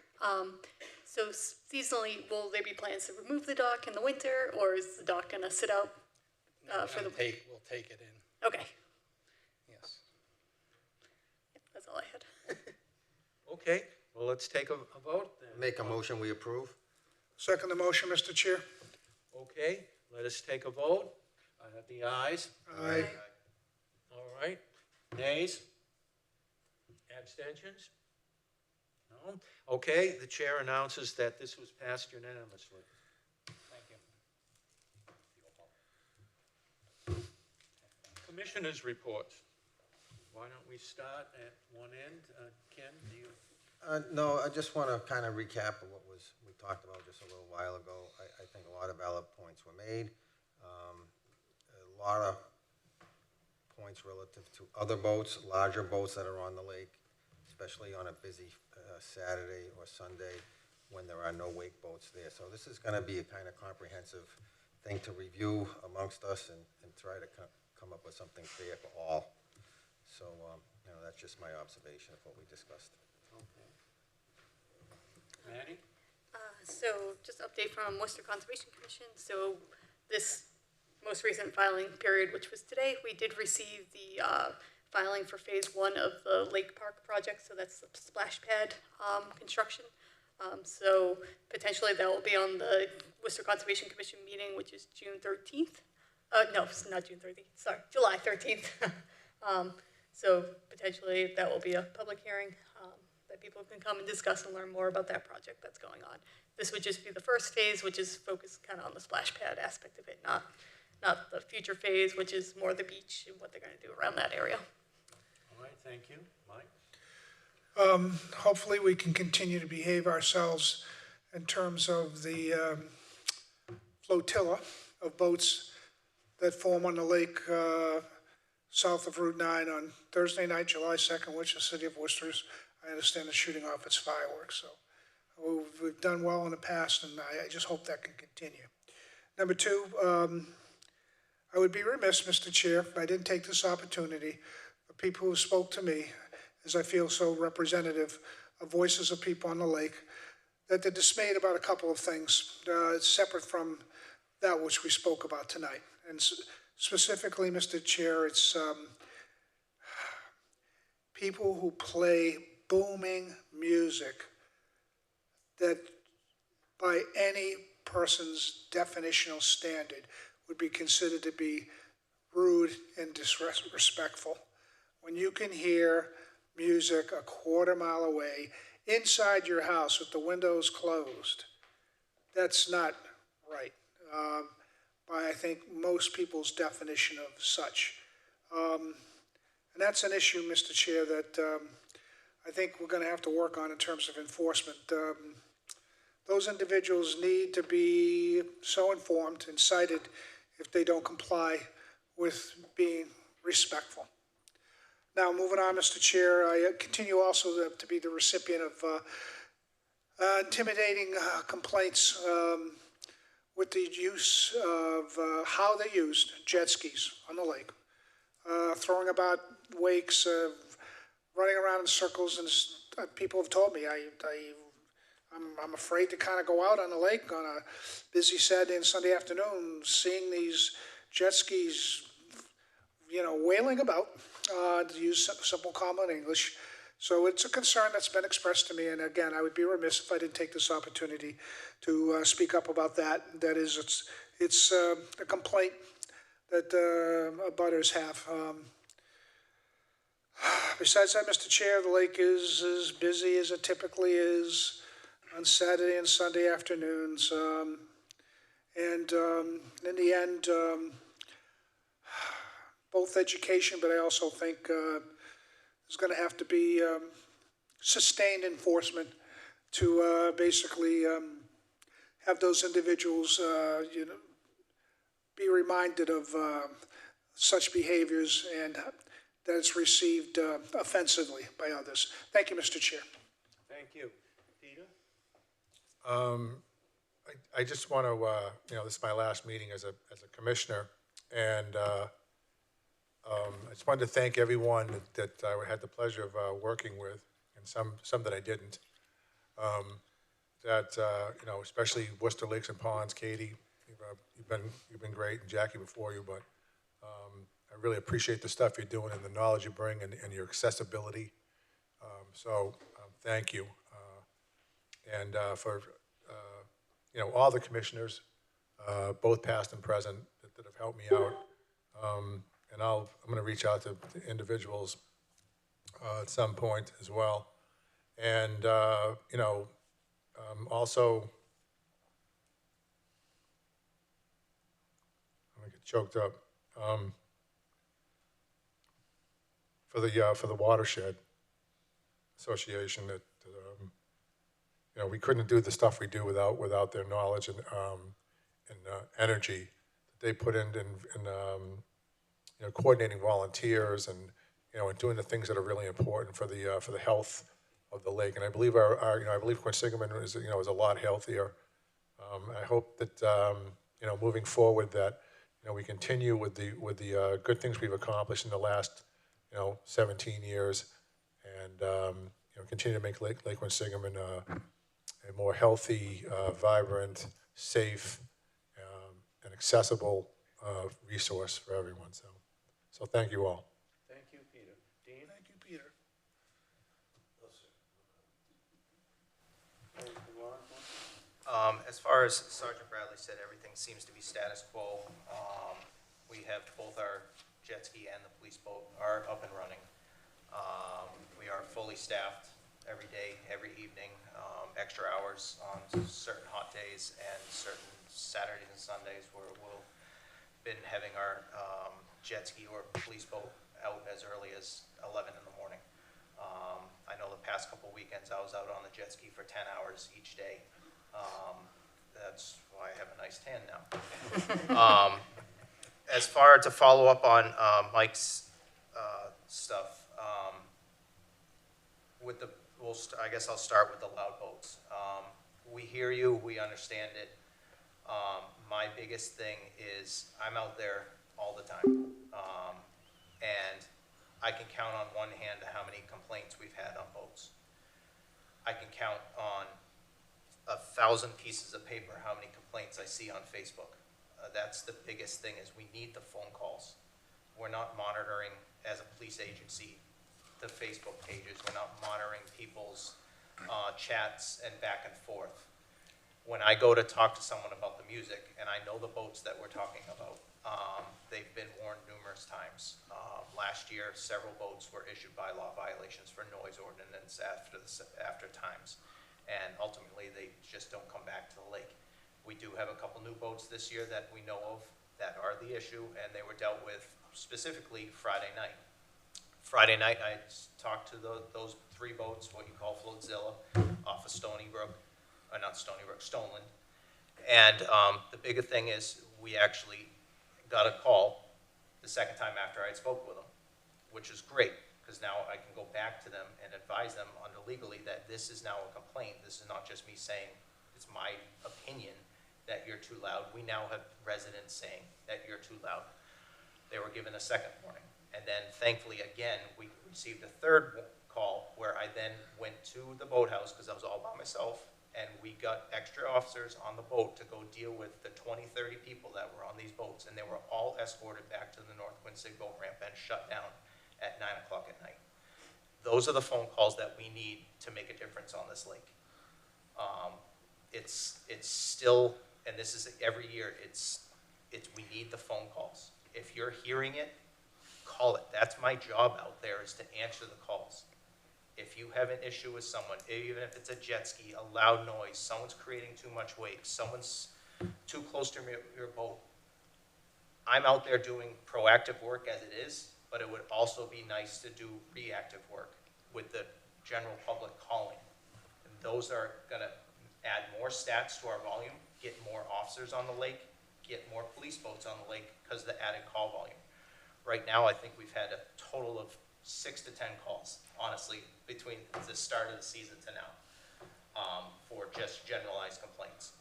So seasonally, will there be plans to remove the dock in the winter, or is the dock going to sit out for the? We'll take it in. Okay, Yes. that's all I had. Okay, well, let's take a vote then. Make a motion, we approve. Second the motion, Mr. Chair. Okay, let us take a vote. I have the ayes. Aye. All right. Nays? Abstentions? No? Okay, the chair announces that this was passed unanimously. Thank you. Commissioners' reports. Why don't we start at one end? Ken, do you? No, I just want to kind of recap what we talked about just a little while ago. I think a lot of valid points were made. A lot of points relative to other boats, larger boats that are on the lake, especially on a busy Saturday or Sunday when there are no wake boats there. So this is going to be a kind of comprehensive thing to review amongst us and try to come up with something fair for all. So, that's just my observation of what we discussed. Okay. Maddie? So just update from Worcester Conservation Commission. So this most recent filing period, which was today, we did receive the filing for phase 1 of the Lake Park project. So that's the splash pad construction. So potentially that will be on the Worcester Conservation Commission meeting, which is June 13th. No, it's not June 13th, sorry, July 13th. So potentially that will be a public hearing that people can come and discuss and learn more about that project that's going on. This would just be the first phase, which is focused kind of on the splash pad aspect of it, not the future phase, which is more the beach and what they're going to do around that area. All right, thank you. Mike? Hopefully we can continue to behave ourselves in terms of the flotilla of boats that form on the lake south of Route 9 on Thursday night, July 2nd, which the city of Worcester's, I understand, is shooting off its fireworks. So we've done well in the past, and I just hope that can continue. Number 2, I would be remiss, Mr. Chair, if I didn't take this opportunity for people who spoke to me, as I feel so representative of voices of people on the lake, that they're dismayed about a couple of things separate from that which we spoke about tonight. And specifically, Mr. Chair, it's people who play booming music that by any person's definitional standard would be considered to be rude and disrespectful. When you can hear music a quarter mile away inside your house with the windows closed, that's not right, by I think most people's definition of such. And that's an issue, Mr. Chair, that I think we're going to have to work on in terms of enforcement. Those individuals need to be so informed and cited if they don't comply with being respectful. Now, moving on, Mr. Chair, I continue also to be the recipient of intimidating complaints with the use of how they used jet skis on the lake, throwing about wakes, running around in circles, and people have told me I'm afraid to kind of go out on the lake on a busy Saturday and Sunday afternoon, seeing these jet skis, wailing about, to use simple common English. So it's a concern that's been expressed to me, and again, I would be remiss if I didn't take this opportunity to speak up about that. That is, it's a complaint that abutters have. Besides that, Mr. Chair, the lake is as busy as it typically is on Saturday and Sunday afternoons. And in the end, both education, but I also think there's going to have to be sustained enforcement to basically have those individuals, be reminded of such behaviors and that it's received offensively by others. Thank you, Mr. Chair. Thank you. Peter? I just want to, this is my last meeting as a commissioner, and I just wanted to thank everyone that I had the pleasure of working with, and some that I didn't. Especially Worcester Lakes and Ponds, Katie, you've been great, and Jackie before you, but I really appreciate the stuff you're doing and the knowledge you bring and your accessibility. Thank you. And for all the commissioners, both past and present, that have helped me out. And I'm going to reach out to individuals at some point as well. And also, I'm going to get choked up. For the watershed association, that we couldn't do the stuff we do without their knowledge and energy that they put in coordinating volunteers and doing the things that are really important for the health of the lake. And I believe I believe Quinsigamond is a lot healthier. I hope that moving forward that we continue with the good things we've accomplished in the last 17 years, and continue to make Lake Quinsigamond a more healthy, vibrant, safe, and accessible resource for everyone. So thank you all. Thank you, Peter. Dean? Thank you, Peter. As far as Sergeant Bradley said, everything seems to be status quo. We have both our jet ski and the police boat are up and running. We are fully staffed every day, every evening, extra hours on certain hot days and certain Saturdays and Sundays where we'll been having our jet ski or police boat out as early as 11 in the morning. I know the past couple weekends I was out on the jet ski for 10 hours each day. That's why I have a nice tan now. As far to follow up on Mike's stuff, I guess I'll start with the loud boats. We hear you, we understand it. My biggest thing is I'm out there all the time, and I can count on one hand how many complaints we've had on boats. I can count on 1,000 pieces of paper how many complaints I see on Facebook. That's the biggest thing, is we need the phone calls. We're not monitoring, as a police agency, the Facebook pages. We're not monitoring people's chats and back and forth. When I go to talk to someone about the music, and I know the boats that we're talking about, they've been warned numerous times. last year, several boats were issued bylaw violations for noise ordinance after times. And ultimately, they just don't come back to the lake. We do have a couple new boats this year that we know of that are the issue, and they were dealt with specifically Friday night. Friday night, I talked to those 3 boats, what you call Floatzilla, off of Stony Brook, or not Stony Brook, Stoneland. And the bigger thing is we actually got a call the second time after I spoke with them, which is great, because now I can go back to them and advise them under legally that this is now a complaint. This is not just me saying it's my opinion that you're too loud. We now have residents saying that you're too loud. They were given a second warning. And then thankfully, again, we received a third call where I then went to the boathouse, because I was all by myself, and we got extra officers on the boat to go deal with the 20, 30 people that were on these boats, and they were all escorted back to the North Quinsig boat ramp and shut down at 9 o'clock at night. Those are the phone calls that we need to make a difference on this lake. It's still, and this is every year, we need the phone calls. If you're hearing it, call it. That's my job out there, is to answer the calls. If you have an issue with someone, even if it's a jet ski, a loud noise, someone's creating too much wake, someone's too close to your boat, I'm out there doing proactive work as it is, but it would also be nice to do reactive work with the general public calling. And those are going to add more stats to our volume, get more officers on the lake, get more police boats on the lake because of the added call volume. Right now, I think we've had a total of 6 to 10 calls, honestly, between the start of the season to now, for just generalized complaints.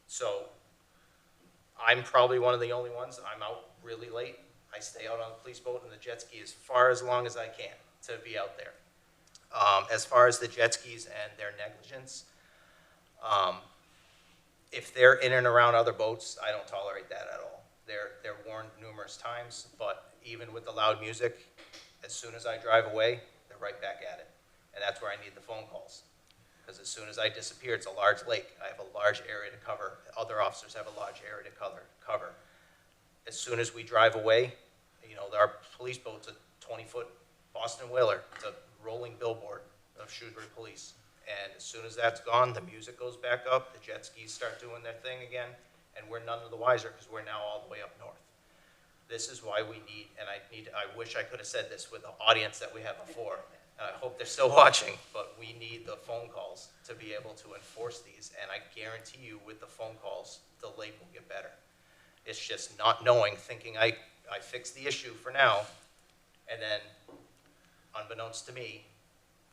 So I'm probably one of the only ones. I'm out really late. I stay out on the police boat and the jet ski as long as I can to be out there. As far as the jet skis and their negligence, if they're in and around other boats, I don't tolerate that at all. They're warned numerous times, but even with the loud music, as soon as I drive away, they're right back at it. And that's where I need the phone calls. Because as soon as I disappear, it's a large lake. I have a large area to cover. Other officers have a large area to cover. As soon as we drive away, our police boat's a 20-foot Boston Whaler. It's a rolling billboard of Shrewsbury Police. And as soon as that's gone, the music goes back up, the jet skis start doing their thing again, and we're none of the wiser because we're now all the way up north. This is why we need, and I wish I could have said this with the audience that we had before. I hope they're still watching, but we need the phone calls to be able to enforce these. And I guarantee you with the phone calls, the lake will get better. It's just not knowing, thinking I fixed the issue for now, and then unbeknownst to me,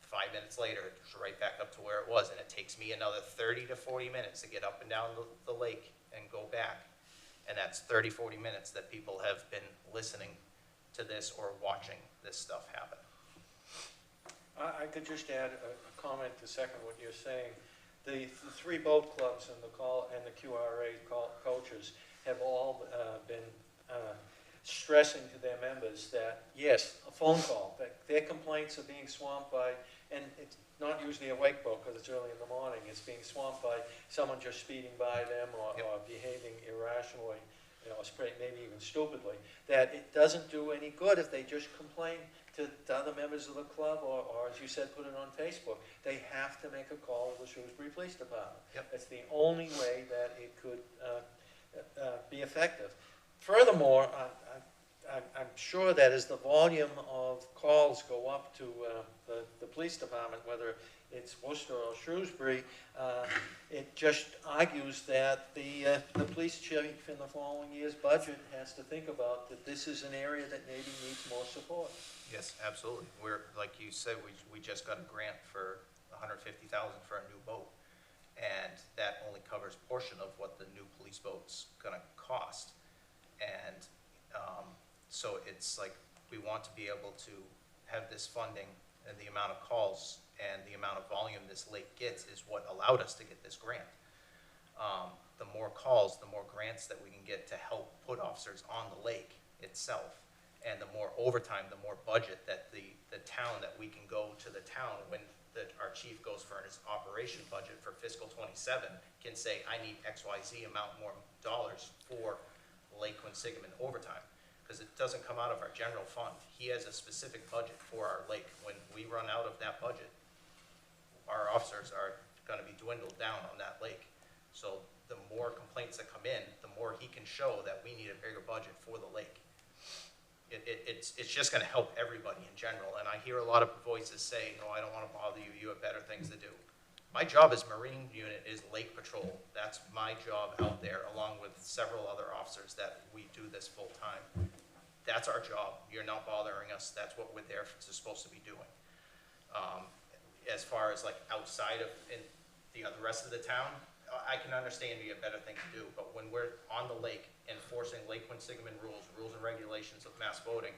5 minutes later, it's right back up to where it was. And it takes me another 30 to 40 minutes to get up and down the lake and go back. And that's 30, 40 minutes that people have been listening to this or watching this stuff happen. I could just add a comment to second what you're saying. The 3 boat clubs and the QRA coaches have all been stressing to their members that, yes, a phone call, that their complaints are being swamped by, and it's not usually a wake boat because it's early in the morning, it's being swamped by someone just speeding by them or behaving irrationally, maybe even stupidly, that it doesn't do any good if they just complain to other members of the club or as you said, put it on Facebook. They have to make a call to the Shrewsbury Police Department. Yep. That's the only way that it could be effective. Furthermore, I'm sure that as the volume of calls go up to the police department, whether it's Worcester or Shrewsbury, it just argues that the police chief in the following year's budget has to think about that this is an area that maybe needs more support. Yes, absolutely. We're, like you said, we just got a grant for $150,000 for a new boat, and that only covers a portion of what the new police boat's going to cost. And so it's like we want to be able to have this funding, and the amount of calls and the amount of volume this lake gets is what allowed us to get this grant. The more calls, the more grants that we can get to help put officers on the lake itself, and the more overtime, the more budget that the town, that we can go to the town when our chief goes for his operation budget for fiscal 27, can say, I need XYZ amount more dollars for Lake Quinsigamond overtime. because it doesn't come out of our general fund. He has a specific budget for our lake. When we run out of that budget, our officers are going to be dwindled down on that lake. So the more complaints that come in, the more he can show that we need a bigger budget for the lake. It's just going to help everybody in general. And I hear a lot of voices say, no, I don't want to bother you. You have better things to do. My job as Marine unit is lake patrol. That's my job out there, along with several other officers that we do this full time. That's our job. You're not bothering us. That's what we're there supposed to be doing. As far as like outside of in the rest of the town, I can understand you have better things to do. But when we're on the lake enforcing Lake Quinsigamond rules and regulations of mass voting,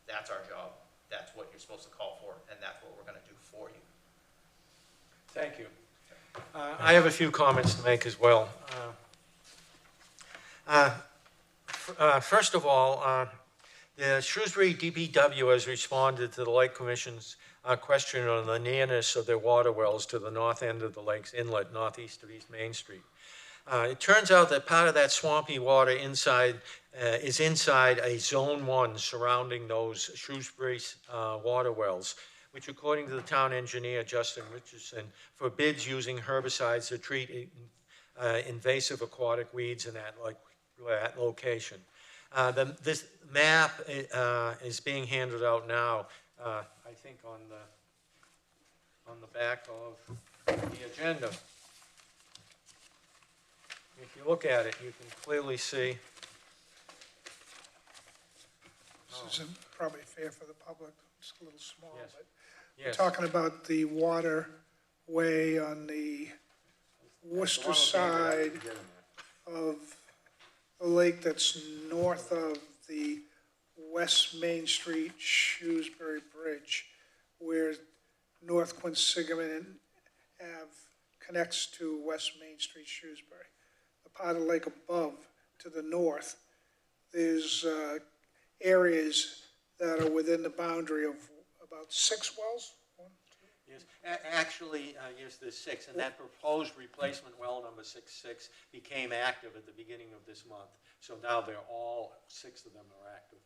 that's our job. That's what you're supposed to call for, and that's what we're going to do for you. Thank you. I have a few comments to make as well. First of all, the Shrewsbury DPW has responded to the Lake Commission's question on the nearness of their water wells to the north end of the lake's inlet, northeast of East Main Street. It turns out that part of that swampy water inside is inside a Zone 1 surrounding those Shrewsbury water wells, which according to the town engineer, Justin Richardson, forbids using herbicides to treat invasive aquatic weeds in that location. This map is being handed out now, I think on the back of the agenda. If you look at it, you can clearly see. This isn't probably fair for the public, it's a little small, Yes. but Yes. we're talking about the waterway on the Worcester side of the lake that's north of the West Main Street Shrewsbury Bridge, where North Quinsigamond Ave connects to West Main Street Shrewsbury. The part of the lake above to the north, there's areas that are within the boundary of about 6 wells. Yes, actually, yes, there's 6, and that proposed replacement well number 66 became active at the beginning of this month. So now they're all 6 of them are active.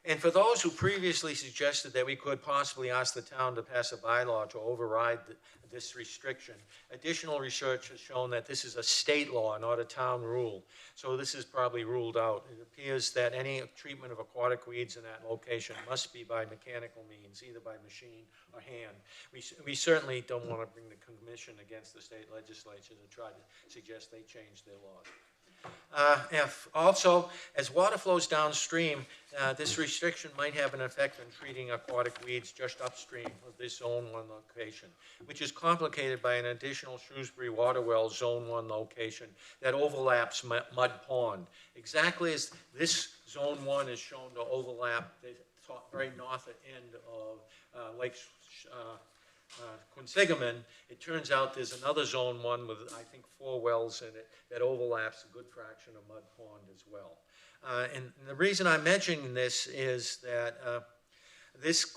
And for those who previously suggested that we could possibly ask the town to pass a bylaw to override this restriction, additional research has shown that this is a state law, not a town rule. So this is probably ruled out. It appears that any treatment of aquatic weeds in that location must be by mechanical means, either by machine or hand. We certainly don't want to bring the commission against the state legislature to try to suggest they change their laws. Also, as water flows downstream, this restriction might have an effect on treating aquatic weeds just upstream of this Zone 1 location, which is complicated by an additional Shrewsbury water well Zone 1 location that overlaps Mud Pond. Exactly as this Zone 1 is shown to overlap the very north end of Lake Quinsigamond, it turns out there's another Zone 1 with, I think, 4 wells in it that overlaps a good fraction of Mud Pond as well. And the reason I'm mentioning this is that this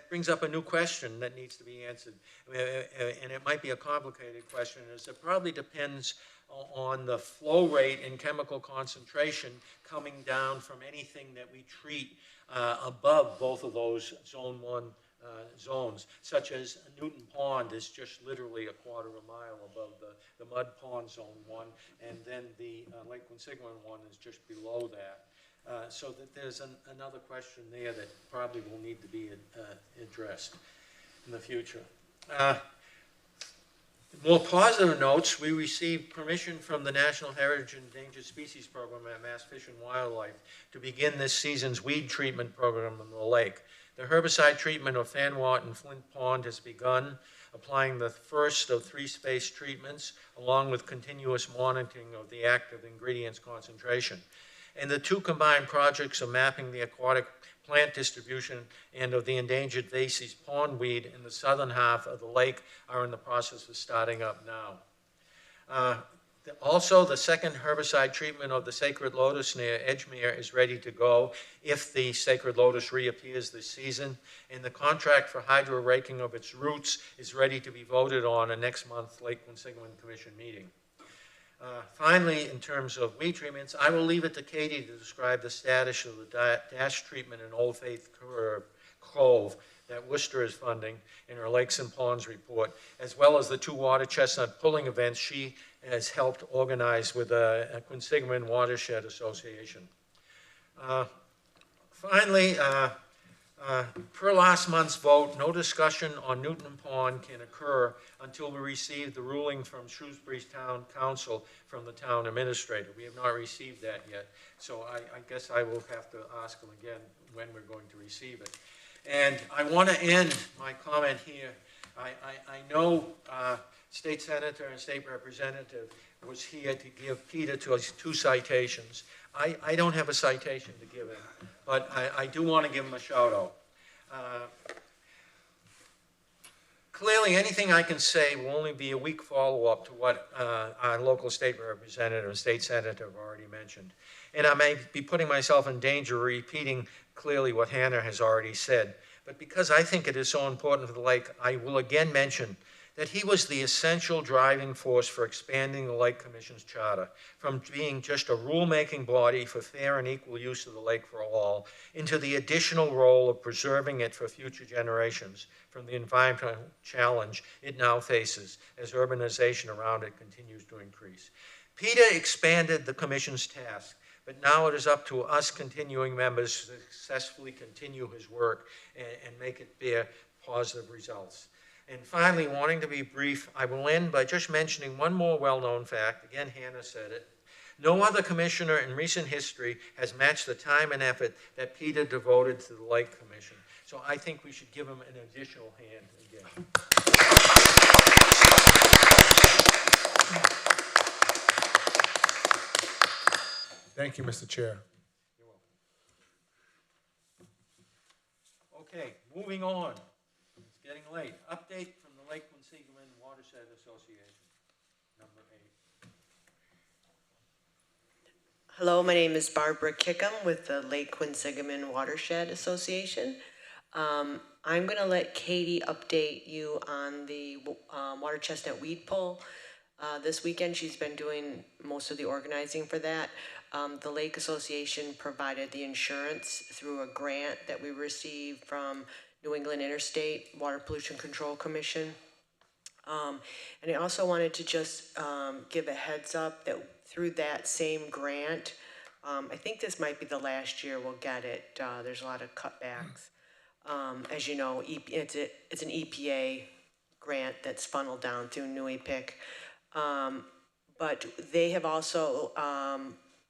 brings up a new question that needs to be answered. And it might be a complicated question, as it probably depends on the flow rate and chemical concentration coming down from anything that we treat above both of those Zone 1 zones, such as Newton Pond is just literally a quarter of a mile above the Mud Pond Zone 1, and then the Lake Quinsigamond one is just below that. So that there's another question there that probably will need to be addressed in the future. More positive notes, we received permission from the National Heritage Endangered Species Program at Mass Fish and Wildlife to begin this season's weed treatment program in the lake. The herbicide treatment of Fanwat and Flint Pond has begun, applying the first of 3 spaced treatments, along with continuous monitoring of the active ingredients concentration. And the 2 combined projects of mapping the aquatic plant distribution and of the endangered Vasey's pondweed in the southern half of the lake are in the process of starting up now. Also, the second herbicide treatment of the sacred lotus near Edgemere is ready to go if the sacred lotus reappears this season, and the contract for hydro raking of its roots is ready to be voted on a next month's Lake Quinsigamond Commission meeting. Finally, in terms of weed treatments, I will leave it to Katie to describe the status of the dash treatment in Old Faith Cove that Worcester is funding in her Lakes and Ponds report, as well as the 2 water chestnut pulling events she has helped organize with the Quinsigamond Watershed Association. Finally, per last month's vote, no discussion on Newton Pond can occur until we receive the ruling from Shrewsbury's Town Council from the town administrator. We have not received that yet, so I guess I will have to ask them again when we're going to receive it. And I want to end my comment here. I know State Senator and State Representative was here to give Peter 2 citations. I don't have a citation to give him, but I do want to give him a shout out. Clearly, anything I can say will only be a weak follow-up to what our local state representative and state senator have already mentioned. And I may be putting myself in danger of repeating clearly what Hannah has already said. But because I think it is so important for the lake, I will again mention that he was the essential driving force for expanding the Lake Commission's charter from being just a rulemaking body for fair and equal use of the lake for all into the additional role of preserving it for future generations from the environmental challenge it now faces as urbanization around it continues to increase. Peter expanded the Commission's task, but now it is up to us continuing members to successfully continue his work and make it bear positive results. And finally, wanting to be brief, I will end by just mentioning one more well-known fact. Again, Hannah said it. No other commissioner in recent history has matched the time and effort that Peter devoted to the Lake Commission. So I think we should give him an additional hand again. Thank you, Mr. Chair. You're welcome. Okay, moving on. It's getting late. Update from the Lake Quinsigamond Watershed Association, number 8. Hello, my name is Barbara Kickham with the Lake Quinsigamond Watershed Association. I'm going to let Katie update you on the water chestnut weed pull. This weekend she's been doing most of the organizing for that. The Lake Association provided the insurance through a grant that we received from New England Interstate Water Pollution Control Commission. And I also wanted to just give a heads up that through that same grant, I think this might be the last year we'll get it. There's a lot of cutbacks. As you know, it's an EPA grant that's funneled down through NUEPIC. But they have also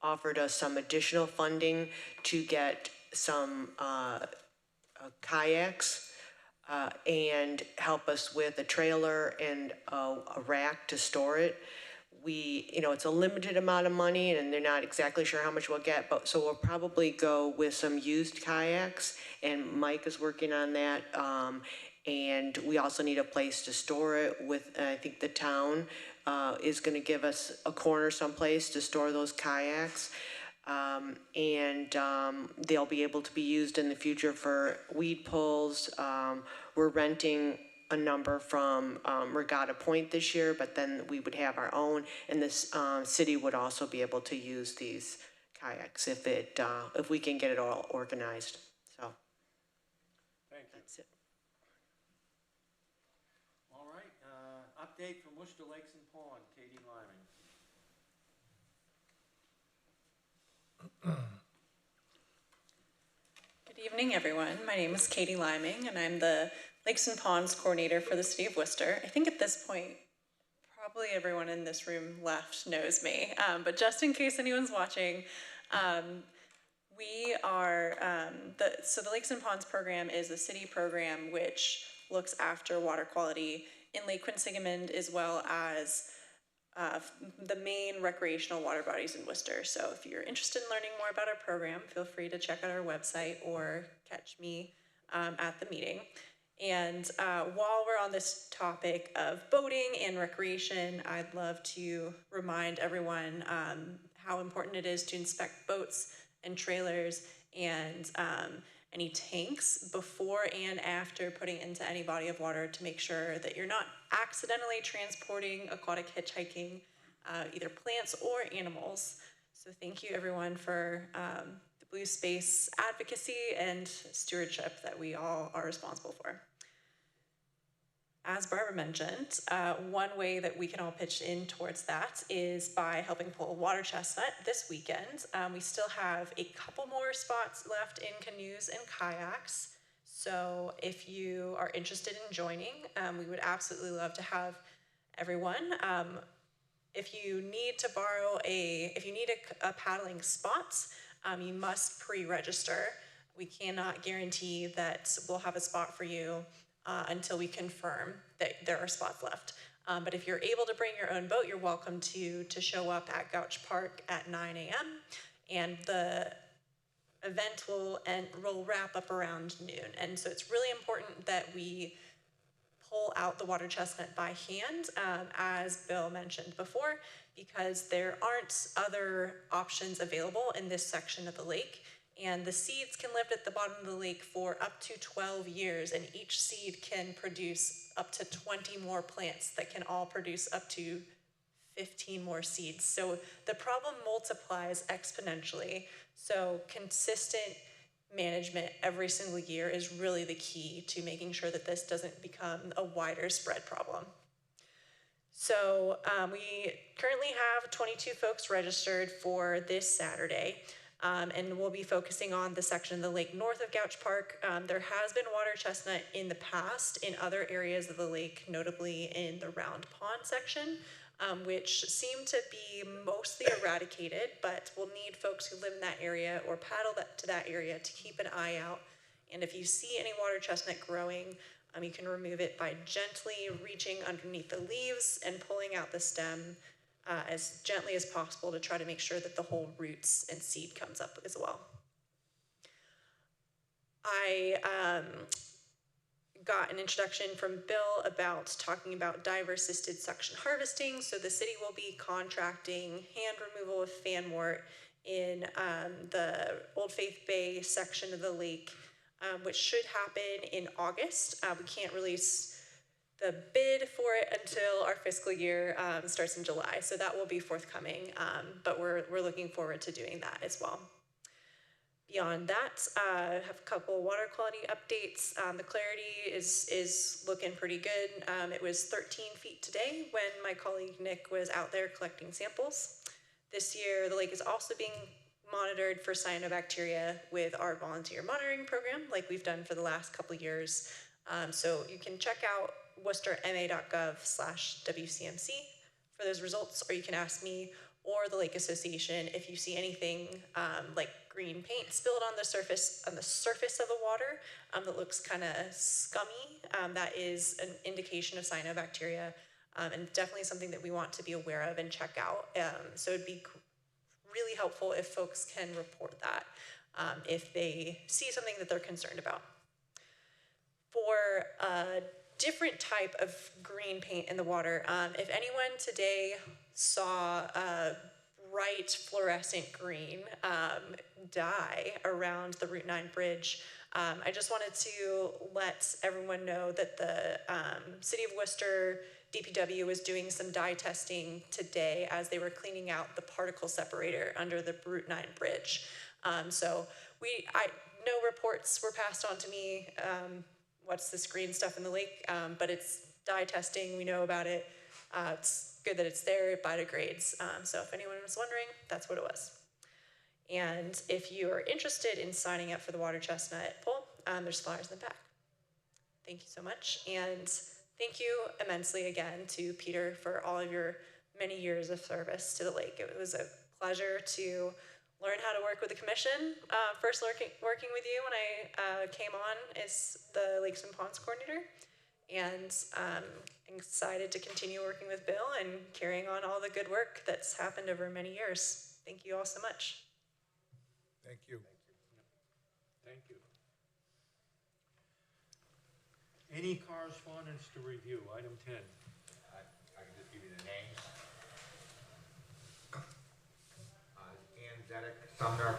offered us some additional funding to get some kayaks and help us with a trailer and a rack to store it. It's a limited amount of money and they're not exactly sure how much we'll get, but so we'll probably go with some used kayaks, and Mike is working on that. And we also need a place to store it with, I think the town is gonna give us a corner someplace to store those kayaks. They'll be able to be used in the future for weed pulls. We're renting a number from Regatta Point this year, but then we would have our own, and this city would also be able to use these kayaks if we can get it all organized. So thank you. That's it. All right, update from Worcester Lakes and Pond, Katie Liming. Good evening, everyone. My name is Katie Liming, and I'm the Lakes and Ponds Coordinator for the City of Worcester. I think at this point, probably everyone in this room left knows me, but just in case anyone's watching, we are, so the Lakes and Ponds program is a city program which looks after water quality in Lake Quinsigamond as well as the main recreational water bodies in Worcester. So if you're interested in learning more about our program, feel free to check out our website or catch me at the meeting. And while we're on this topic of boating and recreation, I'd love to remind everyone how important it is to inspect boats and trailers and any tanks before and after putting into any body of water to make sure that you're not accidentally transporting aquatic hitchhiking either plants or animals. So thank you everyone for the blue space advocacy and stewardship that we all are responsible for. As Barbara mentioned, one way that we can all pitch in towards that is by helping pull water chestnut this weekend. We still have a couple more spots left in canoes and kayaks. So if you are interested in joining, we would absolutely love to have everyone. If you need to borrow if you need a paddling spot, you must pre-register. We cannot guarantee that we'll have a spot for you until we confirm that there are spots left. But if you're able to bring your own boat, you're welcome to show up at Gouch Park at 9 a.m. And the event will wrap up around noon. And so it's really important that we pull out the water chestnut by hand, as Bill mentioned before, because there aren't other options available in this section of the lake. And the seeds can live at the bottom of the lake for up to 12 years, and each seed can produce up to 20 more plants that can all produce up to 15 more seeds. So the problem multiplies exponentially. So consistent management every single year is really the key to making sure that this doesn't become a wider spread problem. So we currently have 22 folks registered for this Saturday. And we'll be focusing on the section of the lake north of Gouch Park. There has been water chestnut in the past in other areas of the lake, notably in the Round Pond section, which seem to be mostly eradicated, but we'll need folks who live in that area or paddle to that area to keep an eye out. And if you see any water chestnut growing, you can remove it by gently reaching underneath the leaves and pulling out the stem as gently as possible to try to make sure that the whole roots and seed comes up as well. I got an introduction from Bill about talking about diver-assisted suction harvesting. So the city will be contracting hand removal of fanwort in the Old Faith Bay section of the lake, which should happen in August. We can't release the bid for it until our fiscal year starts in July, so that will be forthcoming, but we're looking forward to doing that as well. Beyond that, I have a couple water quality updates. The clarity is looking pretty good. It was 13 feet today when my colleague Nick was out there collecting samples. This year, the lake is also being monitored for cyanobacteria with our volunteer monitoring program, like we've done for the last couple years. So you can check out worcesterma.gov/WCMC for those results, or you can ask me or the Lake Association if you see anything like green paint spilled on the surface of the water that looks kind of scummy. That is an indication of cyanobacteria, and definitely something that we want to be aware of and check out. So it'd be really helpful if folks can report that if they see something that they're concerned about. For a different type of green paint in the water, if anyone today saw a bright fluorescent green dye around the Route 9 bridge, I just wanted to let everyone know that the City of Worcester DPW was doing some dye testing today as they were cleaning out the particle separator under the Route 9 bridge. So no reports were passed on to me. What's this green stuff in the lake? But it's dye testing, we know about it. It's good that it's there, it biodegrades. So if anyone was wondering, that's what it was. And if you are interested in signing up for the water chestnut poll, there's flyers in the back. Thank you so much. And thank you immensely again to Peter for all of your many years of service to the lake. It was a pleasure to learn how to work with the commission. First working with you when I came on as the Lakes and Ponds coordinator. And I'm excited to continue working with Bill and carrying on all the good work that's happened over many years. Thank you all so much. Thank you. Thank you. Any correspondence to review? Item 10. I can just give you the names. Ann Zedek, Sumner,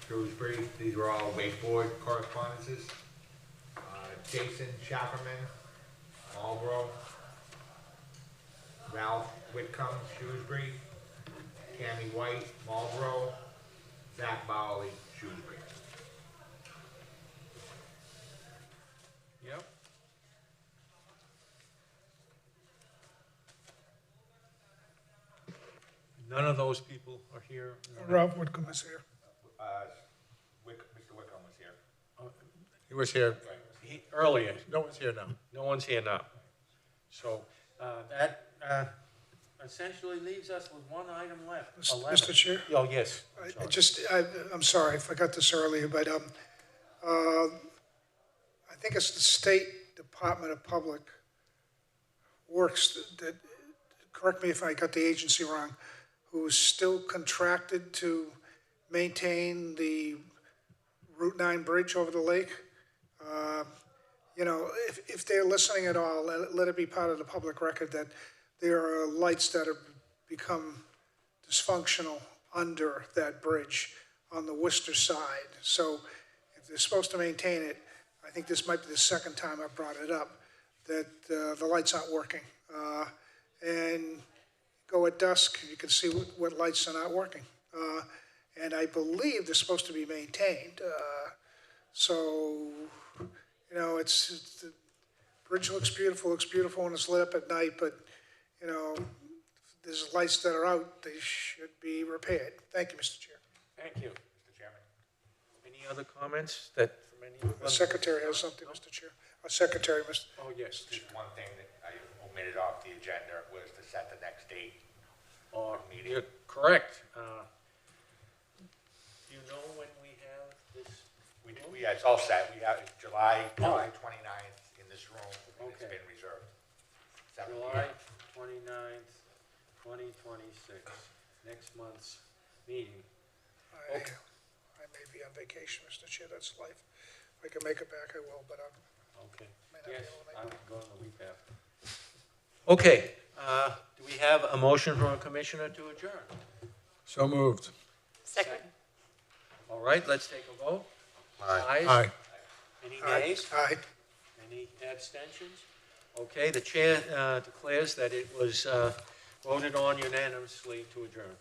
Shrewsbury. These were all Wake Board correspondences. Jason Chapperman, Marlboro. Ralph Whitcomb, Shrewsbury. Tammy White, Marlboro, Zach Bowley, Shrewsbury. Yep. None of those people are here. Ralph Whitcomb is here. Mr. Wickham was here. He was here earlier. No one's here now. No one's here now. So that essentially leaves us with one item left. Mr. Chair? Oh, yes. I'm sorry, I forgot this earlier, but I think it's the State Department of Public Works that, correct me if I got the agency wrong, who's still contracted to maintain the Route 9 bridge over the lake. You know, if they're listening at all, let it be part of the public record that there are lights that have become dysfunctional under that bridge on the Worcester side. So if they're supposed to maintain it, I think this might be the second time I've brought it up, that the lights aren't working. And go at dusk, you can see what lights are not working. And I believe they're supposed to be maintained. So, you know, the bridge looks beautiful when it's lit up at night, but, you know, if there's lights that are out, they should be repaired. Thank you, Mr. Chair. Thank you, Mr. Chairman. Any other comments that from anyone? The Secretary has something, Mr. Chair. Our Secretary, Mr. Oh, yes. Just one thing that I omitted off the agenda was to set the next date for the meeting. You're correct. Do you know when we have this? Yeah, it's all set. We have July 29th in this room, and it's been reserved. July 29th, 2026, next month's meeting. I may be on vacation, Mr. Chair, that's life. If I can make it back, I will, but I'm. Okay. May not be Yes, able to make I'm it. going the week after. Okay, do we have a motion from a commissioner to adjourn? So moved. Second. All right, let's take a vote. Aye. Ayes? Aye. Any Aye. nays? Aye. Any abstentions? Okay, the chair declares that it was voted on unanimously to adjourn.